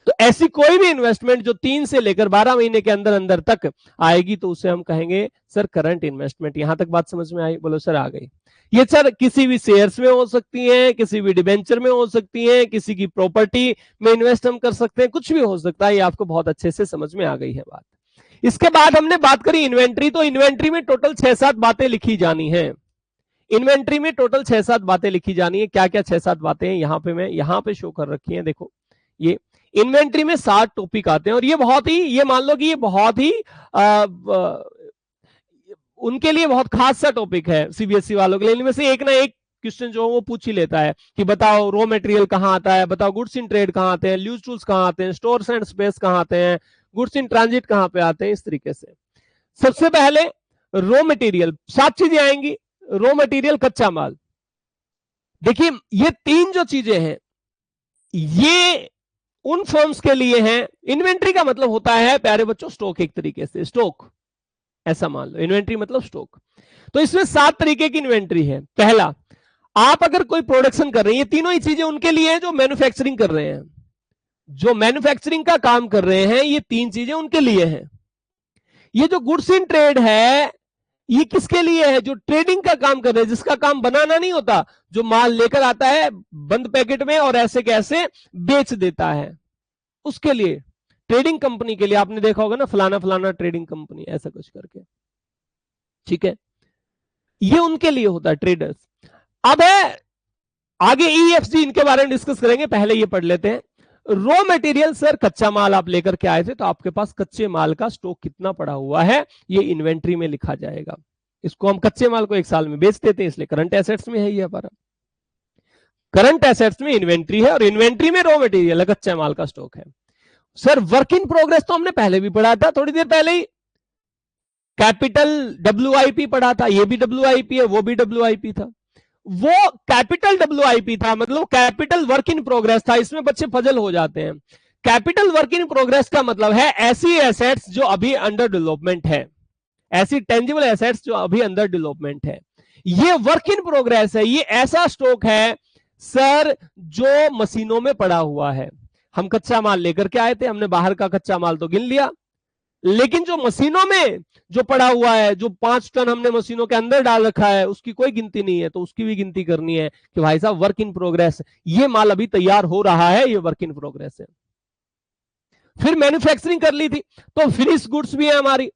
तो ऐसी कोई भी इन्वेस्टमेंट जो 3 से लेकर 12 महीने के अंदर अंदर तक आएगी तो उसे हम कहेंगे सर करंट इन्वेस्टमेंट। यहां तक बात समझ में आई? बोलो सर आ गई। ये सर किसी भी शेयर्स में हो सकती है, किसी भी डिबेंचर में हो सकती है, किसी की प्रॉपर्टी में इन्वेस्ट हम कर सकते हैं, कुछ भी हो सकता है। ये आपको बहुत अच्छे से समझ में आ गई है बात। इसके बाद हमने बात करी इन्वेंट्री। तो इन्वेंट्री में टोटल 6-7 बातें लिखी जानी है। इन्वेंट्री में टोटल 6-7 बातें लिखी जानी है। क्या क्या 6-7 बातें हैं यहां पे मैं यहां पे शो कर रखी है, देखो। ये इन्वेंट्री में 7 टॉपिक आते हैं, और ये बहुत ही, ये मान लो कि ये बहुत ही उनके लिए बहुत खास सा टॉपिक है सीबीएसई वालों के लिए। इनमें से एक ना एक क्वेश्चन जो वो पूछ ही लेता है कि बताओ रॉ मटेरियल कहां आता है, बताओ गुड्स इन ट्रेड कहां आते हैं, ल्यूज टूल्स कहां आते हैं, स्टोर्स एंड स्पेस कहां आते हैं, गुड्स इन ट्रांजिट कहां पे आते हैं, इस तरीके से। सबसे पहले रॉ मटेरियल, 7 चीजें आएंगी। रॉ मटेरियल कच्चा माल। देखिए ये 3 जो चीजें हैं ये उन फर्म्स के लिए हैं। इन्वेंट्री का मतलब होता है प्यारे बच्चों स्टॉक, एक तरीके से स्टॉक, ऐसा मान लो। इन्वेंट्री मतलब स्टॉक। तो इसमें 7 तरीके की इन्वेंट्री है। पहला, आप अगर कोई प्रोडक्शन कर रहे हैं, ये तीनों ही चीजें उनके लिए हैं जो मैन्युफैक्चरिंग कर रहे हैं। जो मैन्युफैक्चरिंग का काम कर रहे हैं ये 3 चीजें उनके लिए हैं। ये जो गुड्स इन ट्रेड है ये किसके लिए है? जो ट्रेडिंग का काम कर रहे हैं, जिसका काम बनाना नहीं होता, जो माल लेकर आता है बंद पैकेट में और ऐसे कैसे बेच देता है, उसके लिए। ट्रेडिंग कंपनी के लिए आपने देखा होगा ना, फलाना फलाना ट्रेडिंग कंपनी, ऐसा कुछ करके। ठीक है, ये उनके लिए होता है, ट्रेडर्स। अब है आगे EFG, इनके बारे में डिस्कस करेंगे, पहले ये पढ़ लेते हैं। रॉ मटेरियल सर कच्चा माल आप लेकर के आए थे, तो आपके पास कच्चे माल का स्टॉक कितना पड़ा हुआ है ये इन्वेंट्री में लिखा जाएगा। इसको हम कच्चे माल को 1 साल में बेच देते हैं, इसलिए करंट एसेट्स में है ये हमारा। करंट एसेट्स में इन्वेंट्री है, और इन्वेंट्री में रॉ मटेरियल है, कच्चे माल का स्टॉक है। सर वर्क इन प्रोग्रेस तो हमने पहले भी पढ़ा था, थोड़ी देर पहले ही। कैपिटल WIP पढ़ा था, ये भी WIP है, वो भी WIP था। वो कैपिटल WIP था, मतलब कैपिटल वर्क इन प्रोग्रेस था। इसमें बच्चे पजल हो जाते हैं। कैपिटल वर्क इन प्रोग्रेस का मतलब है ऐसी एसेट्स जो अभी अंडर डेवलपमेंट है, ऐसी टेंजिबल एसेट्स जो अभी अंडर डेवलपमेंट है। ये वर्क इन प्रोग्रेस है, ये ऐसा स्टॉक है सर जो मशीनों में पड़ा हुआ है। हम कच्चा माल लेकर के आए थे, हमने बाहर का कच्चा माल तो गिन लिया, लेकिन जो मशीनों में जो पड़ा हुआ है, जो 5 टन हमने मशीनों के अंदर डाल रखा है, उसकी कोई गिनती नहीं है। तो उसकी भी गिनती करनी है कि भाई साहब वर्क इन प्रोग्रेस, ये माल अभी तैयार हो रहा है, ये वर्क इन प्रोग्रेस है। फिर मैन्युफैक्चरिंग कर ली थी, तो फिनिश गुड्स भी है हमारी।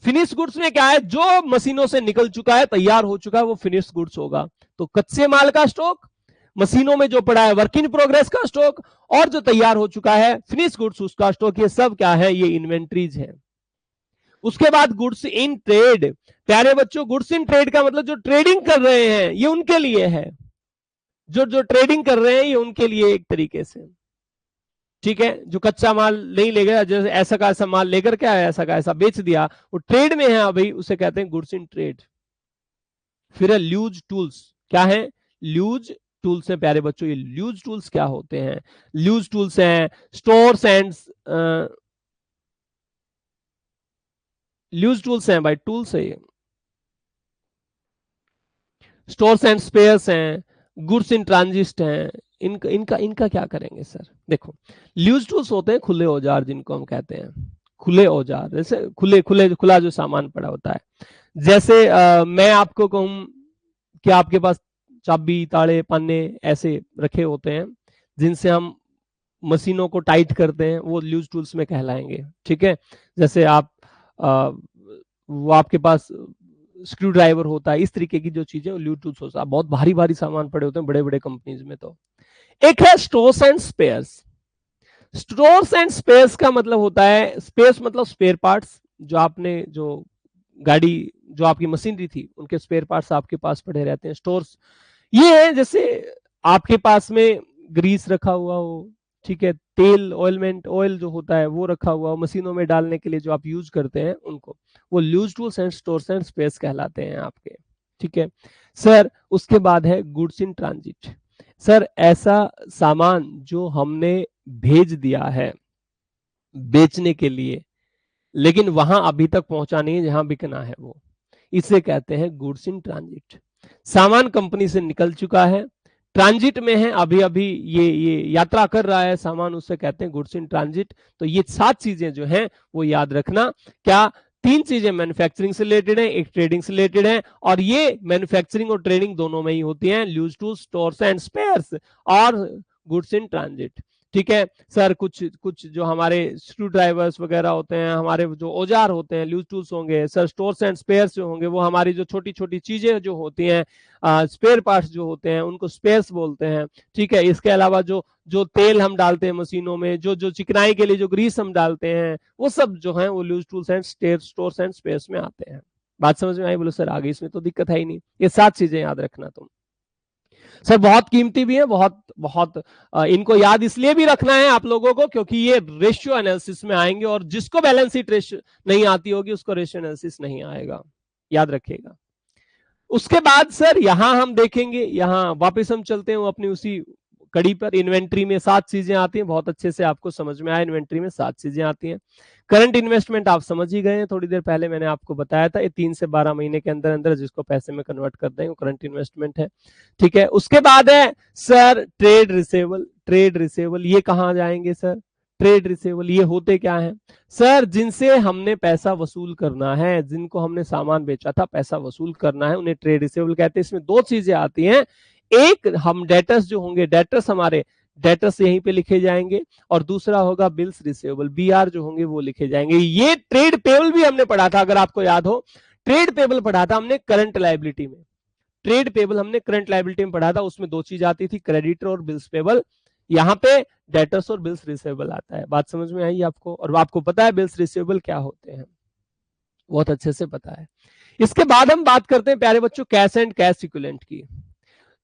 फिनिश गुड्स में क्या है? जो मशीनों से निकल चुका है, तैयार हो चुका है, वो फिनिश गुड्स होगा। तो कच्चे माल का स्टॉक, मशीनों में जो पड़ा है वर्क इन प्रोग्रेस का स्टॉक, और जो तैयार हो चुका है फिनिश गुड्स उसका स्टॉक, ये सब क्या है? ये इन्वेंट्रीज है। उसके बाद गुड्स इन ट्रेड। प्यारे बच्चों गुड्स इन ट्रेड का मतलब जो ट्रेडिंग कर रहे हैं ये उनके लिए है। जो ट्रेडिंग कर रहे हैं ये उनके लिए एक तरीके से। ठीक है, जो कच्चा माल नहीं ले गया, जैसे ऐसा का ऐसा माल लेकर के आया, ऐसा का ऐसा बेच दिया, वो ट्रेड में है अभी, उसे कहते हैं गुड्स इन ट्रेड। फिर है ल्यूज टूल्स। क्या है? ल्यूज टूल्स हैं प्यारे बच्चों। ये यूज टूल्स क्या होते हैं? यूज टूल्स हैं स्टोर्स एंड यूज टूल्स हैं भाई, टूल्स है ये। स्टोर्स एंड स्पेयर्स हैं, गुड्स इन ट्रांजिट हैं। इनका इनका इनका क्या करेंगे सर? देखो, यूज टूल्स होते हैं खुले औजार जिनको हम कहते हैं, खुले औजार, जैसे खुला जो सामान पड़ा होता है। जैसे मैं आपको कहूं कि आपके पास चाबी, ताले, पन्ने ऐसे रखे होते हैं जिनसे हम मशीनों को टाइट करते हैं, वो यूज टूल्स में कहलाएंगे। ठीक है, जैसे आप वो आपके पास स्क्रू ड्राइवर होता है, इस तरीके की जो चीजें यूज टूल्स होता है। बहुत भारी भारी सामान पड़े होते हैं बड़े बड़े कंपनीज में। तो एक है stores and spheres. Stores and spheres का मतलब होता है, स्पेयर्स मतलब स्पेयर पार्ट्स, जो आपने जो गाड़ी, जो आपकी मशीनरी थी, उनके स्पेयर पार्ट्स आपके पास पड़े रहते हैं। स्टोर्स ये है जैसे आपके पास में ग्रीस रखा हुआ हो, ठीक है, तेल, ऑयलमेंट, ऑयल जो होता है वो रखा हुआ हो मशीनों में डालने के लिए, जो आप यूज करते हैं उनको, वो use tools and stores and spheres कहलाते हैं आपके। ठीक है सर। उसके बाद है गुड्स इन ट्रांजिट। सर ऐसा सामान जो हमने भेज दिया है बेचने के लिए, लेकिन वहां अभी तक पहुंचा नहीं है जहां बिकना है, वो इसे कहते हैं गुड्स इन ट्रांजिट। सामान कंपनी से निकल चुका है, ट्रांजिट में है, अभी अभी ये यात्रा कर रहा है सामान, उससे कहते हैं गुड्स इन ट्रांजिट। तो ये 7 चीजें जो हैं वो याद रखना। क्या? 3 चीजें मैन्युफैक्चरिंग से रिलेटेड है, एक ट्रेडिंग से रिलेटेड है, और ये मैन्युफैक्चरिंग और ट्रेडिंग दोनों में ही होती है, use to stores and spares और गुड्स इन ट्रांजिट। ठीक है सर। कुछ कुछ जो हमारे स्क्रू ड्राइवर्स वगैरह होते हैं, हमारे जो औजार होते हैं, यूज टूल्स होंगे सर, स्टोर्स एंड स्पेयर्स जो होंगे, वो हमारी जो छोटी छोटी चीजें जो होती हैं, स्पेयर पार्ट्स जो होते हैं, उनको स्पेयर्स बोलते हैं। ठीक है। इसके अलावा जो जो तेल हम डालते हैं मशीनों में, जो जो चिकनाई के लिए जो ग्रीस हम डालते हैं, वो सब जो है वो use tools and stores and spheres में आते हैं। बात समझ में आई? बोलो सर आगे इसमें तो दिक्कत है ही नहीं। ये 7 चीजें याद रखना तुम। सर बहुत कीमती भी है, बहुत बहुत इनको याद इसलिए भी रखना है आप लोगों को क्योंकि ये रेशियो एनालिसिस में आएंगे, और जिसको बैलेंस शीट रेशियो नहीं आती होगी उसको रेशियो एनालिसिस नहीं आएगा, याद रखिएगा। उसके बाद सर यहां हम देखेंगे, यहां वापस हम चलते हैं अपनी उसी कड़ी पर। इन्वेंट्री में 7 चीजें आती हैं, बहुत अच्छे से आपको समझ में आया। इन्वेंट्री में 7 चीजें आती हैं। करंट इन्वेस्टमेंट आप समझ ही गए हैं, थोड़ी देर पहले मैंने आपको बताया था, ये 3 से 12 महीने के अंदर अंदर जिसको पैसे में कन्वर्ट कर देंगे वो करंट इन्वेस्टमेंट है। ठीक है। उसके बाद है sir trade receivable. Trade receivable ये कहां जाएंगे सर? ट्रेड रिसेबल ये होते क्या है सर? जिनसे हमने पैसा वसूल करना है, जिनको हमने सामान बेचा था पैसा वसूल करना है, उन्हें ट्रेड रिसेबल कहते हैं। इसमें 2 चीजें आती हैं, एक हम डेटर्स जो होंगे, डेटर्स हमारे डेटर्स यहीं पे लिखे जाएंगे, और दूसरा होगा बिल्स रिसेबल, बीआर जो होंगे वो लिखे जाएंगे। ये ट्रेड पेबल भी हमने पढ़ा था, अगर आपको याद हो, ट्रेड पेबल पढ़ा था हमने करंट लायबिलिटी में। ट्रेड पेबल हमने करंट लायबिलिटी में पढ़ा था, उसमें 2 चीज आती थी, क्रेडिटर और बिल्स पेबल। यहाँ पे डेटर्स और बिल्स रिसेबल आता है। बात समझ में आई आपको? और आपको पता है बिल्स रिसेबल क्या होते हैं, बहुत अच्छे से पता है। इसके बाद हम बात करते हैं प्यारे बच्चों कैश एंड कैश इक्विवेलेंट की।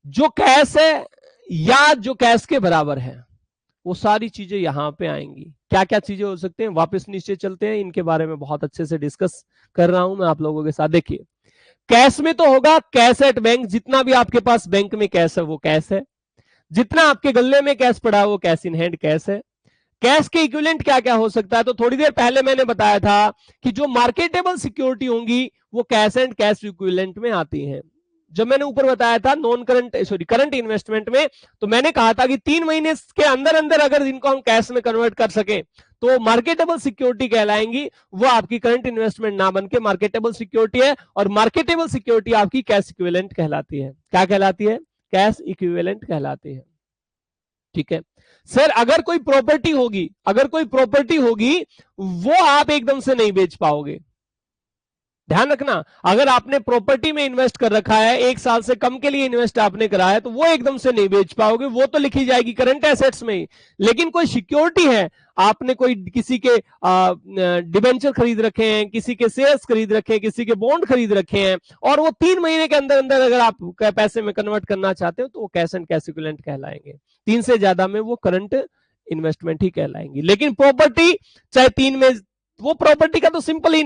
जो कैश है या जो कैश के बराबर है, वो सारी चीजें यहां पे आएंगी। क्या क्या चीजें हो सकते हैं, वापस नीचे चलते हैं, इनके बारे में बहुत अच्छे से डिस्कस कर रहा हूं मैं आप लोगों के साथ। देखिए कैश में तो होगा कैश एट बैंक, जितना भी आपके पास बैंक में कैश है वो कैश है, जितना आपके गल्ले में कैश पड़ा है वो कैश इन हैंड कैश है। कैश के इक्विवेलेंट क्या क्या हो सकता है? तो थोड़ी देर पहले मैंने बताया था कि जो मार्केटेबल सिक्योरिटी होंगी वो कैश एंड कैश इक्विवेलेंट में आती हैं। जब मैंने ऊपर बताया था नॉन करंट करंट इन्वेस्टमेंट में, तो मैंने कहा था कि 3 महीने के अंदर अंदर अगर इनको हम कैश में कन्वर्ट कर सके तो मार्केटेबल सिक्योरिटी कहलाएंगी। वो आपकी करंट इन्वेस्टमेंट ना बन के मार्केटेबल सिक्योरिटी है, और मार्केटेबल सिक्योरिटी आपकी कैश इक्विवेलेंट कहलाती है। क्या कहलाती है? कैश इक्विवेलेंट कहलाती है। ठीक है सर। अगर कोई प्रॉपर्टी होगी, अगर कोई प्रॉपर्टी होगी, वो आप एकदम से नहीं बेच पाओगे। ध्यान रखना, अगर आपने प्रॉपर्टी में इन्वेस्ट कर रखा है, 1 साल से कम के लिए इन्वेस्ट आपने करा है, तो वो एकदम से नहीं बेच पाओगे, वो तो लिखी जाएगी करंट एसेट्स में ही। लेकिन कोई सिक्योरिटी है, आपने कोई किसी के डिबेंचर खरीद रखे हैं, किसी के शेयर्स खरीद रखे हैं, किसी के बॉन्ड खरीद रखे हैं, और वो 3 महीने के अंदर अंदर अगर आप पैसे में कन्वर्ट करना चाहते हो तो वो कैश एंड कैश इक्विवेलेंट कहलाएंगे। 3 से ज्यादा में वो करंट इन्वेस्टमेंट ही कहलाएंगी। लेकिन प्रॉपर्टी चाहे 3 में, वो प्रॉपर्टी का तो सिंपल ही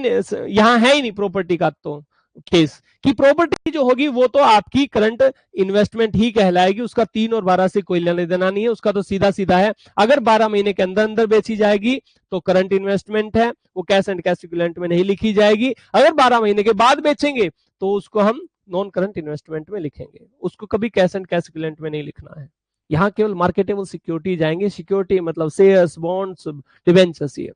यहां है ही नहीं प्रॉपर्टी का, तो केस की प्रॉपर्टी जो होगी वो तो आपकी करंट इन्वेस्टमेंट ही कहलाएगी, उसका 3 और 12 से कोई लेना देना नहीं है, उसका तो सीधा सीधा है। अगर 12 महीने के अंदर अंदर बेची जाएगी तो करंट इन्वेस्टमेंट है, वो कैश एंड कैश इक्विवेलेंट में नहीं लिखी जाएगी। अगर 12 महीने के बाद बेचेंगे तो उसको हम नॉन करंट इन्वेस्टमेंट में लिखेंगे, उसको कभी कैश एंड कैश इक्विवेलेंट में नहीं लिखना है। यहां केवल मार्केटेबल सिक्योरिटी जाएंगे, सिक्योरिटी मतलब शेयर्स, बॉन्ड्स, डिबेंचर्स। ये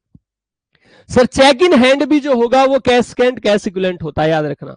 सर चेक इन हैंड भी जो होगा वो कैश एंड कैश इक्विवेलेंट होता है, याद रखना।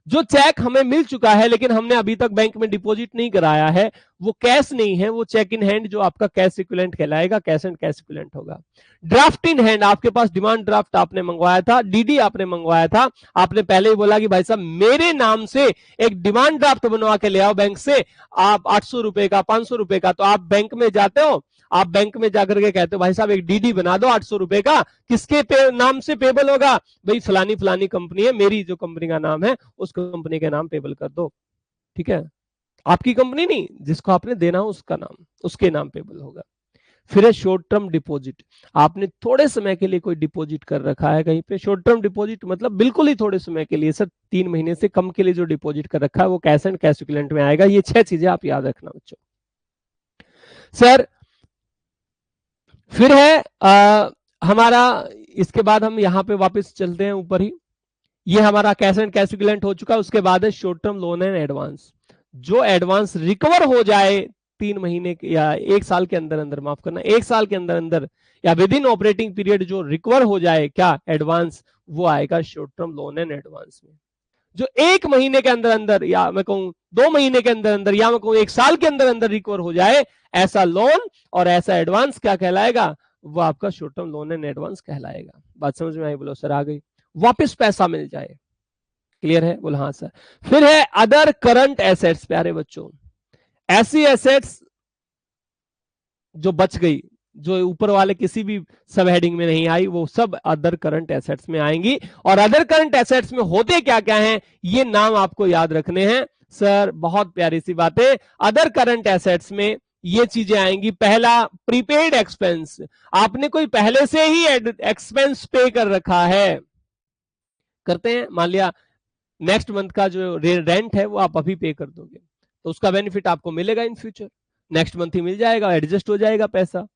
जो चेक हमें मिल चुका है लेकिन हमने अभी तक बैंक में डिपॉजिट नहीं कराया है, वो कैश नहीं है, वो चेक इन हैंड जो आपका कैश इक्विवेलेंट कहलाएगा, कैश एंड कैश इक्विवेलेंट होगा। ड्राफ्ट इन हैंड, आपके पास डिमांड ड्राफ्ट आपने मंगवाया था, डीडी आपने मंगवाया था, आपने पहले ही बोला कि भाई साहब मेरे नाम से एक डिमांड ड्राफ्ट बनवा के ले आओ बैंक से, आप 800 रुपए का, 500 रुपए का। तो आप बैंक में जाते हो, आप बैंक में जाकर के कहते हो भाई साहब एक डीडी बना दो 800 रुपए का, किसके नाम से पेबल होगा? भाई फलानी फलानी कंपनी है, मेरी जो कंपनी का नाम है उस कंपनी के नाम पेबल कर दो। ठीक है, आपकी कंपनी नहीं, जिसको आपने देना हो उसका नाम, उसके नाम पेबल होगा। फिर है शॉर्ट टर्म डिपॉजिट, आपने थोड़े समय के लिए कोई डिपॉजिट कर रखा है कहीं पे। शॉर्ट टर्म डिपॉजिट मतलब बिल्कुल ही थोड़े समय के लिए, सर 3 महीने से कम के लिए जो डिपॉजिट कर रखा है वो कैश एंड कैश इक्विवेलेंट में आएगा। ये 6 चीजें आप याद रखना बच्चों। सर फिर है हमारा, इसके बाद हम यहां पे वापस चलते हैं ऊपर ही, ये हमारा कैश एंड कैश इक्विवेलेंट हो चुका है। उसके बाद है short term loan and advance, जो एडवांस रिकवर हो जाए 3 महीने या 1 साल के अंदर अंदर, माफ करना 1 साल के अंदर अंदर या विद इन ऑपरेटिंग पीरियड जो रिकवर हो जाए क्या एडवांस, वो आएगा short term loan and advance में। जो 1 महीने के अंदर अंदर या मैं कहूं 2 महीने के अंदर अंदर या मैं कहूं 1 साल के अंदर अंदर रिकवर हो जाए, ऐसा लोन और ऐसा एडवांस क्या कहलाएगा? वो आपका short term loan and advance कहलाएगा। बात समझ में आई? बोलो सर आ गई। वापस पैसा मिल जाए, क्लियर है? बोलो हाँ सर। फिर है अदर करंट एसेट्स। प्यारे बच्चों, ऐसी एसेट्स जो बच गई, जो ऊपर वाले किसी भी सब हेडिंग में नहीं आई, वो सब अदर करंट एसेट्स में आएंगी। और अदर करंट एसेट्स में होते क्या क्या हैं, ये नाम आपको याद रखने हैं। सर बहुत प्यारी सी बात है, अदर करंट एसेट्स में ये चीजें आएंगी। पहला प्रीपेड एक्सपेंस, आपने कोई पहले से ही एक्सपेंस पे कर रखा है, करते हैं, मान लिया नेक्स्ट मंथ का जो रेंट है वो आप अभी पे कर दोगे, तो उसका बेनिफिट आपको मिलेगा इन फ्यूचर, नेक्स्ट मंथ ही मिल जाएगा, एडजस्ट हो जाएगा पैसा।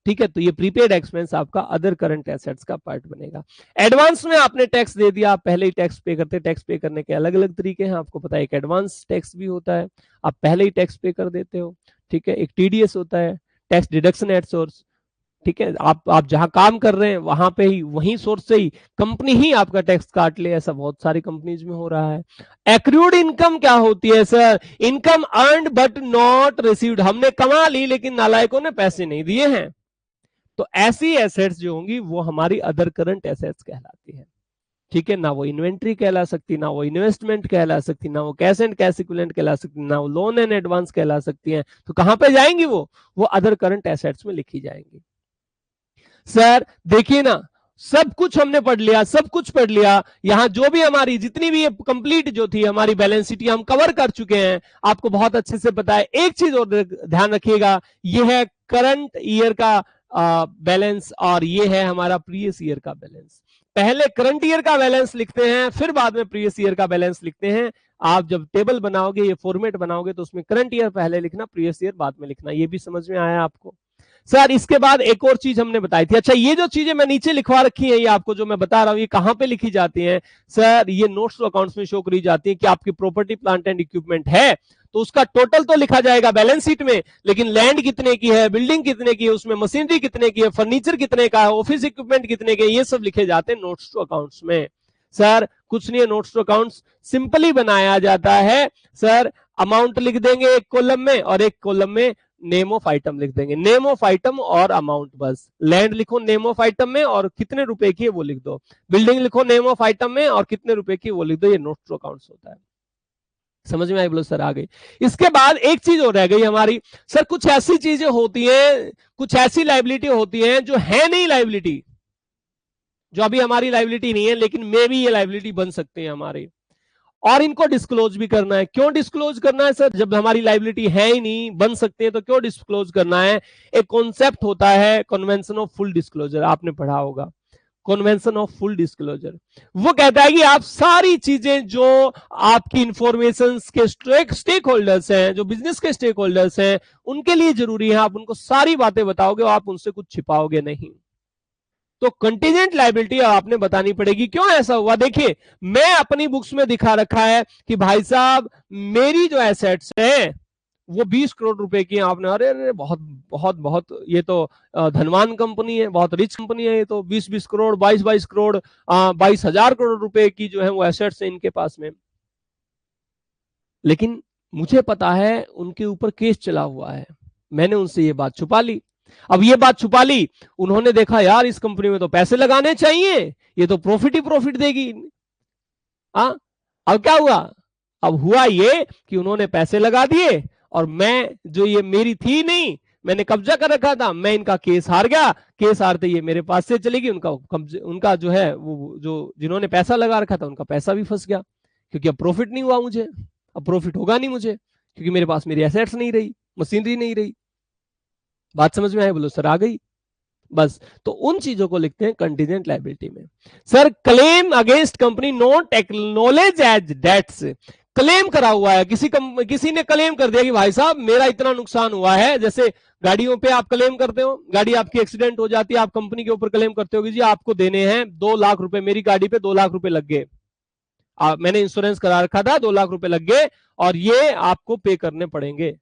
ठीक है, तो ये प्रीपेड एक्सपेंस आपका अदर करंट एसेट्स का पार्ट बनेगा। एडवांस में आपने टैक्स दे दिया, आप पहले ही टैक्स पे करते, टैक्स पे करने के अलग अलग तरीके हैं, आपको पता है। एक एडवांस टैक्स भी होता है, आप पहले ही टैक्स पे कर देते हो। ठीक है, एक टीडीएस होता है, टैक्स डिडक्शन एट सोर्स। ठीक है, आप जहां काम कर रहे हैं वहां पे ही, वहीं सोर्स से ही कंपनी ही आपका टैक्स काट ले, ऐसा बहुत सारी कंपनीज में हो रहा है। एक्रूड इनकम क्या होती है sir? Income earned but not received, हमने कमा ली लेकिन नालायकों ने पैसे नहीं दिए हैं। तो ऐसी एसेट्स जो होंगी वो हमारी अदर करंट एसेट्स कहलाती है। ठीक है, ना वो इन्वेंट्री कहला सकती, ना वो इन्वेस्टमेंट कहला सकती, ना वो कैश एंड कैश इक्विवेलेंट कहला सकती, ना वो लोन एंड एडवांस कहला सकती हैं। तो कहां पे जाएंगी वो अदर करंट एसेट्स में लिखी जाएंगी। सर देखिए ना, सब कुछ हमने पढ़ लिया, सब कुछ पढ़ लिया, यहां जो भी हमारी जितनी भी कंप्लीट जो थी हमारी बैलेंस शीट हम कवर कर चुके हैं, आपको बहुत अच्छे से पता है। एक चीज और ध्यान रखिएगा, ये है करंट ईयर का बैलेंस और ये है हमारा प्रीवियस ईयर का बैलेंस। पहले करंट ईयर का बैलेंस लिखते हैं, फिर बाद में प्रीवियस ईयर का बैलेंस लिखते हैं। आप जब टेबल बनाओगे, ये फॉर्मेट बनाओगे, तो उसमें करंट ईयर पहले लिखना, प्रीवियस ईयर बाद में लिखना। ये भी समझ में आया आपको? सर इसके बाद एक और चीज हमने बताई थी। अच्छा, ये जो चीजें मैं नीचे लिखवा रखी है, ये आपको जो मैं बता रहा हूं, ये कहां पे लिखी जाती हैं? सर ये नोट्स टू अकाउंट्स में शो करी जाती है कि आपकी प्रॉपर्टी प्लांट एंड इक्विपमेंट है तो उसका टोटल तो लिखा जाएगा बैलेंस शीट में, लेकिन लैंड कितने की है, बिल्डिंग कितने की है, उसमें मशीनरी कितने की है, फर्नीचर कितने का है, ऑफिस इक्विपमेंट कितने के, ये सब लिखे जाते हैं नोट्स टू अकाउंट्स में। सर कुछ नहीं है, नोट्स टू अकाउंट्स सिंपली बनाया जाता है। सर अमाउंट लिख देंगे एक कॉलम में और एक कॉलम में नेम ऑफ आइटम लिख देंगे, नेम ऑफ आइटम और अमाउंट, बस। लैंड लिखो नेम ऑफ आइटम में और कितने रुपए की है वो लिख दो, बिल्डिंग लिखो नेम ऑफ आइटम में और कितने रुपए की वो लिख दो। ये नोट्स टू अकाउंट्स होता है। समझ में आई? बोलो सर आ गई। इसके बाद एक चीज और रह गई हमारी, सर कुछ ऐसी चीजें होती हैं, कुछ ऐसी लाइबिलिटी होती हैं जो है नहीं लाइबिलिटी, जो अभी हमारी लाइबिलिटी नहीं है लेकिन मे भी ये लाइबिलिटी बन सकते हैं हमारे, और इनको डिस्क्लोज भी करना है। क्यों डिस्क्लोज करना है सर? जब हमारी लाइबिलिटी है ही नहीं, बन सकते हैं, तो क्यों डिस्क्लोज करना है? एक कॉन्सेप्ट होता है कन्वेंशन ऑफ फुल डिस्क्लोजर, आपने पढ़ा होगा। Convention of full disclosure. वो कहता है कि आप सारी चीजें जो आपकी इंफॉर्मेशन के स्टेक होल्डर्स हैं, जो बिजनेस के स्टेक होल्डर्स हैं, उनके लिए जरूरी है, आप उनको सारी बातें बताओगे, आप उनसे कुछ छिपाओगे नहीं। तो कंटीजेंट लायबिलिटी आपने बतानी पड़ेगी। क्यों ऐसा हुआ? देखिए, मैं अपनी बुक्स में दिखा रखा है कि भाई साहब मेरी जो एसेट्स हैं वो 20 करोड़ रुपए की। आपने अरे अरे बहुत बहुत बहुत, ये तो धनवान कंपनी है, बहुत रिच कंपनी है, ये तो 20-20 करोड़, 22-22 करोड़, 22,000 करोड़ रुपए की जो है वो एसेट्स है इनके पास में। लेकिन मुझे पता है उनके ऊपर केस चला हुआ है, मैंने उनसे ये बात छुपा ली। अब ये बात छुपा ली, उन्होंने देखा यार इस कंपनी में तो पैसे लगाने चाहिए, ये तो प्रॉफिट ही प्रॉफिट देगी। अब क्या हुआ? अब हुआ ये कि उन्होंने पैसे लगा दिए और मैं, जो ये मेरी थी नहीं, मैंने कब्जा कर रखा था, मैं इनका केस हार गया। केस हारते ये मेरे पास से चलेगी, उनका जो है वो, जो जिन्होंने पैसा लगा रखा था उनका पैसा भी फंस गया, क्योंकि अब प्रॉफिट नहीं हुआ मुझे, अब प्रॉफिट होगा नहीं मुझे, क्योंकि मेरे पास मेरी एसेट्स नहीं रही, मशीनरी नहीं रही। बात समझ में आए? बोलो सर आ गई। बस, तो उन चीजों को लिखते हैं कंटीजेंट लायबिलिटी में। Sir claim against company not acknowledge as debts, claim करा हुआ है, किसी ने क्लेम कर दिया कि भाई साहब मेरा इतना नुकसान हुआ है। जैसे गाड़ियों पे आप क्लेम करते हो, गाड़ी आपकी एक्सीडेंट हो जाती है, आप कंपनी के ऊपर क्लेम करते हो कि जी आपको देने हैं 2 लाख रुपए, मेरी गाड़ी पे 2 लाख रुपए लग गए, मैंने इंश्योरेंस करा रखा था, 2 लाख रुपए लग गए और ये आपको पे करने पड़ेंगे।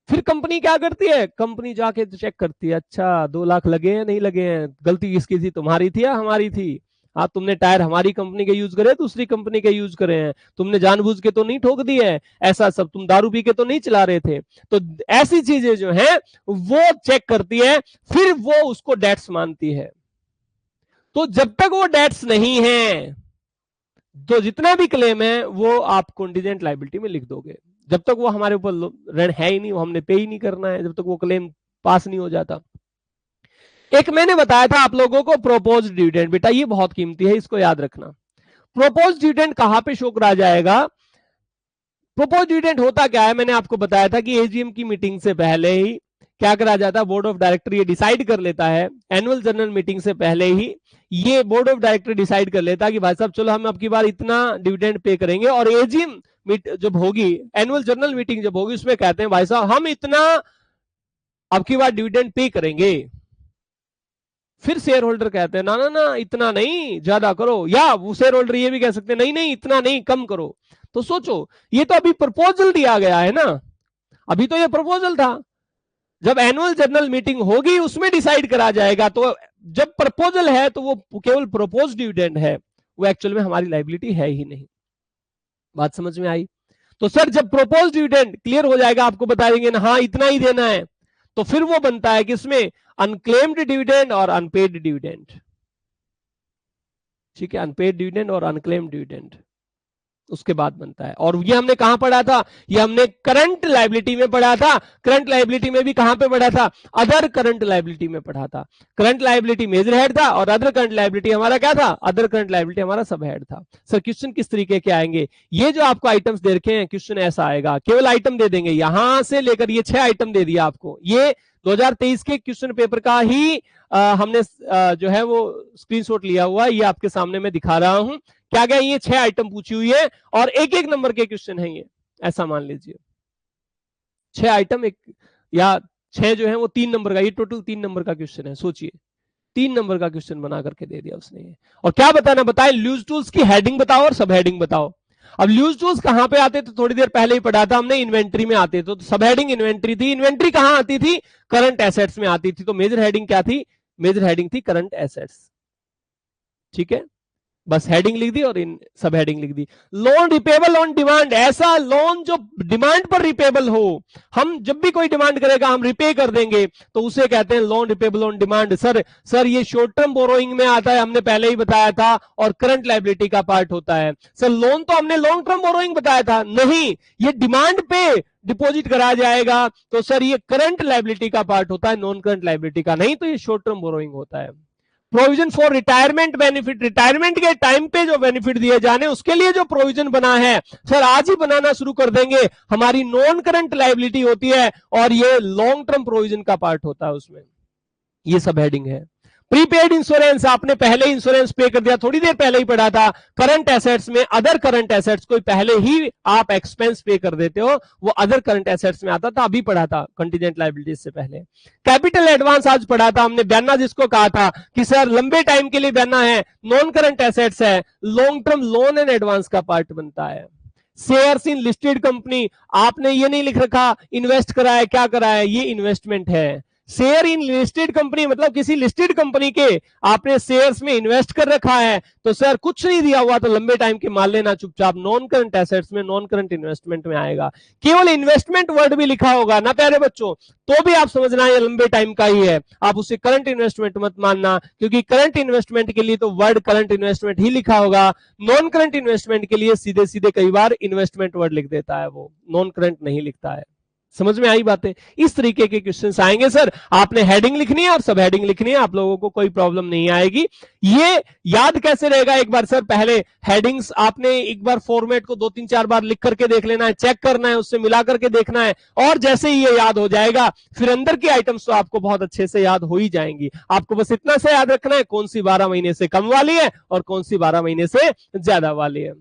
फिर कंपनी क्या करती है? कंपनी जाके चेक करती है, अच्छा 2 लाख लगे हैं नहीं लगे हैं, गलती किसकी थी, तुम्हारी थी या हमारी थी? हाँ, तुमने टायर हमारी कंपनी के यूज करे, दूसरी कंपनी के यूज करे हैं, तुमने जानबूझ के तो नहीं ठोक दिए है, ऐसा सब तुम दारू पी के तो नहीं चला रहे थे। तो ऐसी चीजें जो है वो चेक करती है, फिर वो उसको डेट्स मानती है। तो जब तक वो डेट्स नहीं है तो जितना भी क्लेम है वो आप कंटीजेंट लायबिलिटी में लिख दोगे। जब तक वो हमारे ऊपर ऋण है ही नहीं, वो हमने पे ही नहीं करना है, जब तक वो क्लेम पास नहीं हो जाता। एक मैंने बताया था आप लोगों को प्रोपोज डिविडेंड, बेटा ये बहुत कीमती है, इसको याद रखना। प्रोपोज डिविडेंड कहां पे शो करा जाएगा? प्रोपोज डिविडेंड होता क्या है? मैंने आपको बताया था कि एजीएम की मीटिंग से पहले ही क्या करा जाता है, बोर्ड ऑफ डायरेक्टर ये डिसाइड कर लेता है, एनुअल जनरल मीटिंग से पहले ही ये बोर्ड ऑफ डायरेक्टर डिसाइड कर लेता है कि भाई साहब चलो हम अब की बार इतना डिविडेंड पे करेंगे, और एजीएम जब होगी, एनुअल जनरल मीटिंग जब होगी, उसमें कहते हैं भाई साहब हम इतना अब की बार डिविडेंड पे करेंगे। फिर शेयर होल्डर कहते हैं ना ना ना इतना नहीं, ज्यादा करो, या वो शेयर होल्डर ये भी कह सकते हैं नहीं नहीं इतना नहीं, कम करो। तो सोचो, ये तो अभी प्रपोजल दिया गया है ना, अभी तो ये प्रपोजल था, जब एनुअल जनरल मीटिंग होगी उसमें डिसाइड करा जाएगा। तो जब प्रपोजल है तो वो केवल प्रपोज डिविडेंड है, वो एक्चुअल में हमारी लायबिलिटी है ही नहीं। बात समझ में आई? तो सर जब प्रपोज डिविडेंड क्लियर हो जाएगा, आपको बता देंगे ना हाँ इतना ही देना है, तो फिर वो बनता है कि इसमें अनक्लेम्ड डिविडेंड और अनपेड डिविडेंड। ठीक है, अनपेड डिविडेंड और अनक्लेम्ड डिविडेंड उसके बाद बनता है। और ये हमने कहां पढ़ा था? ये हमने करंट लायबिलिटी में पढ़ा था। करंट लायबिलिटी में भी कहां पे पढ़ा था? अदर करंट लायबिलिटी में पढ़ा था। करंट लायबिलिटी मेजर हेड था और अदर करंट लायबिलिटी हमारा क्या था? अदर करंट लायबिलिटी हमारा सब हेड था। सर क्वेश्चन किस तरीके के आएंगे? ये जो आपको आइटम्स दे रखे हैं, क्वेश्चन ऐसा आएगा, केवल आइटम दे देंगे, यहां से लेकर ये 6 आइटम दे दिया आपको। ये 2023 के क्वेश्चन पेपर का ही हमने जो है वो स्क्रीनशॉट लिया हुआ है, ये आपके सामने मैं दिखा रहा हूं। क्या क्या? ये 6 आइटम पूछी हुई है और एक एक नंबर के क्वेश्चन है ये, ऐसा मान लीजिए 6 आइटम, एक या 6 जो है वो 3 नंबर का, ये टोटल 3 नंबर का क्वेश्चन है। सोचिए 3 नंबर का क्वेश्चन बना करके दे दिया उसने ये। और क्या बताना? बताए लूज टूल्स की हेडिंग बताओ और सब हेडिंग बताओ। अब लूज टूल्स कहां पे आते? तो थोड़ी देर पहले ही पढ़ा था हमने, इन्वेंट्री में आते। तो सब हेडिंग इन्वेंट्री थी। इन्वेंट्री कहां आती थी? करंट एसेट्स में आती थी। तो मेजर हेडिंग क्या थी? मेजर हेडिंग थी करंट एसेट्स। ठीक है, बस हेडिंग लिख दी और इन सब हेडिंग लिख दी। लोन रिपेबल ऑन डिमांड, ऐसा लोन जो डिमांड पर रिपेबल हो, हम जब भी कोई डिमांड करेगा हम रिपे कर देंगे, तो उसे कहते हैं loan repayable on demand. Sir ये शॉर्ट टर्म बोरोइंग में आता है, हमने पहले ही बताया था, और करंट लायबिलिटी का पार्ट होता है। सर लोन तो हमने लॉन्ग टर्म बोरोइंग बताया था, नहीं, ये डिमांड पे डिपॉजिट कराया जाएगा, तो सर ये करंट लायबिलिटी का पार्ट होता है, नॉन करंट लायबिलिटी का नहीं, तो ये शॉर्ट टर्म बोरोइंग होता है। Provision for retirement benefit, retirement के टाइम पे जो बेनिफिट दिए जाने उसके लिए जो प्रोविजन बना है, सर आज ही बनाना शुरू कर देंगे, हमारी नॉन करंट लायबिलिटी होती है और ये लॉन्ग टर्म प्रोविजन का पार्ट होता है उसमें। ये सब हेडिंग है। प्रीपेड इंश्योरेंस, आपने पहले इंश्योरेंस पे कर दिया, थोड़ी देर पहले ही पढ़ा था। करंट एसेट्स में अदर करंट एसेट्स को पहले ही आप एक्सपेंस पे कर देते हो, वो अदर करंट एसेट्स में आता था, अभी पढ़ा था कंटीजेंट लायबिलिटीज से पहले। कैपिटल एडवांस आज पढ़ा था हमने, बयाना जिसको कहा था कि सर लंबे टाइम के लिए बयाना है, नॉन करंट एसेट्स है, long term loan and advance का पार्ट बनता है। शेयर्स इन लिस्टेड कंपनी, आपने ये नहीं लिख रखा इन्वेस्ट करा है, क्या करा है, ये इन्वेस्टमेंट है। शेयर इन लिस्टेड कंपनी मतलब किसी लिस्टेड कंपनी के आपने शेयर्स में इन्वेस्ट कर रखा है, तो सर कुछ नहीं दिया हुआ तो लंबे टाइम के मान लेना चुपचाप, नॉन करंट एसेट्स में, नॉन करंट इन्वेस्टमेंट में आएगा। केवल इन्वेस्टमेंट वर्ड भी लिखा होगा ना प्यारे बच्चों, तो भी आप समझना ये लंबे टाइम का ही है, आप उसे करंट इन्वेस्टमेंट मत मानना, क्योंकि करंट इन्वेस्टमेंट के लिए तो वर्ड करंट इन्वेस्टमेंट ही लिखा होगा। नॉन करंट इन्वेस्टमेंट के लिए सीधे सीधे कई बार इन्वेस्टमेंट वर्ड लिख देता है, वो नॉन करंट नहीं लिखता है। समझ में आई बातें? इस तरीके के क्वेश्चंस आएंगे सर, आपने हेडिंग लिखनी है और सब हेडिंग लिखनी है, आप लोगों को कोई प्रॉब्लम नहीं आएगी। ये याद कैसे रहेगा, एक बार सर पहले हेडिंग्स आपने एक बार फॉर्मेट को 2-3-4 बार लिख करके देख लेना है, चेक करना है, उससे मिला करके देखना है, और जैसे ही ये याद हो जाएगा फिर अंदर की आइटम्स तो आपको बहुत अच्छे से याद हो ही जाएंगी। आपको बस इतना से याद रखना है कौन सी 12 महीने से कम वाली है और कौन सी 12 महीने से ज्यादा वाली है।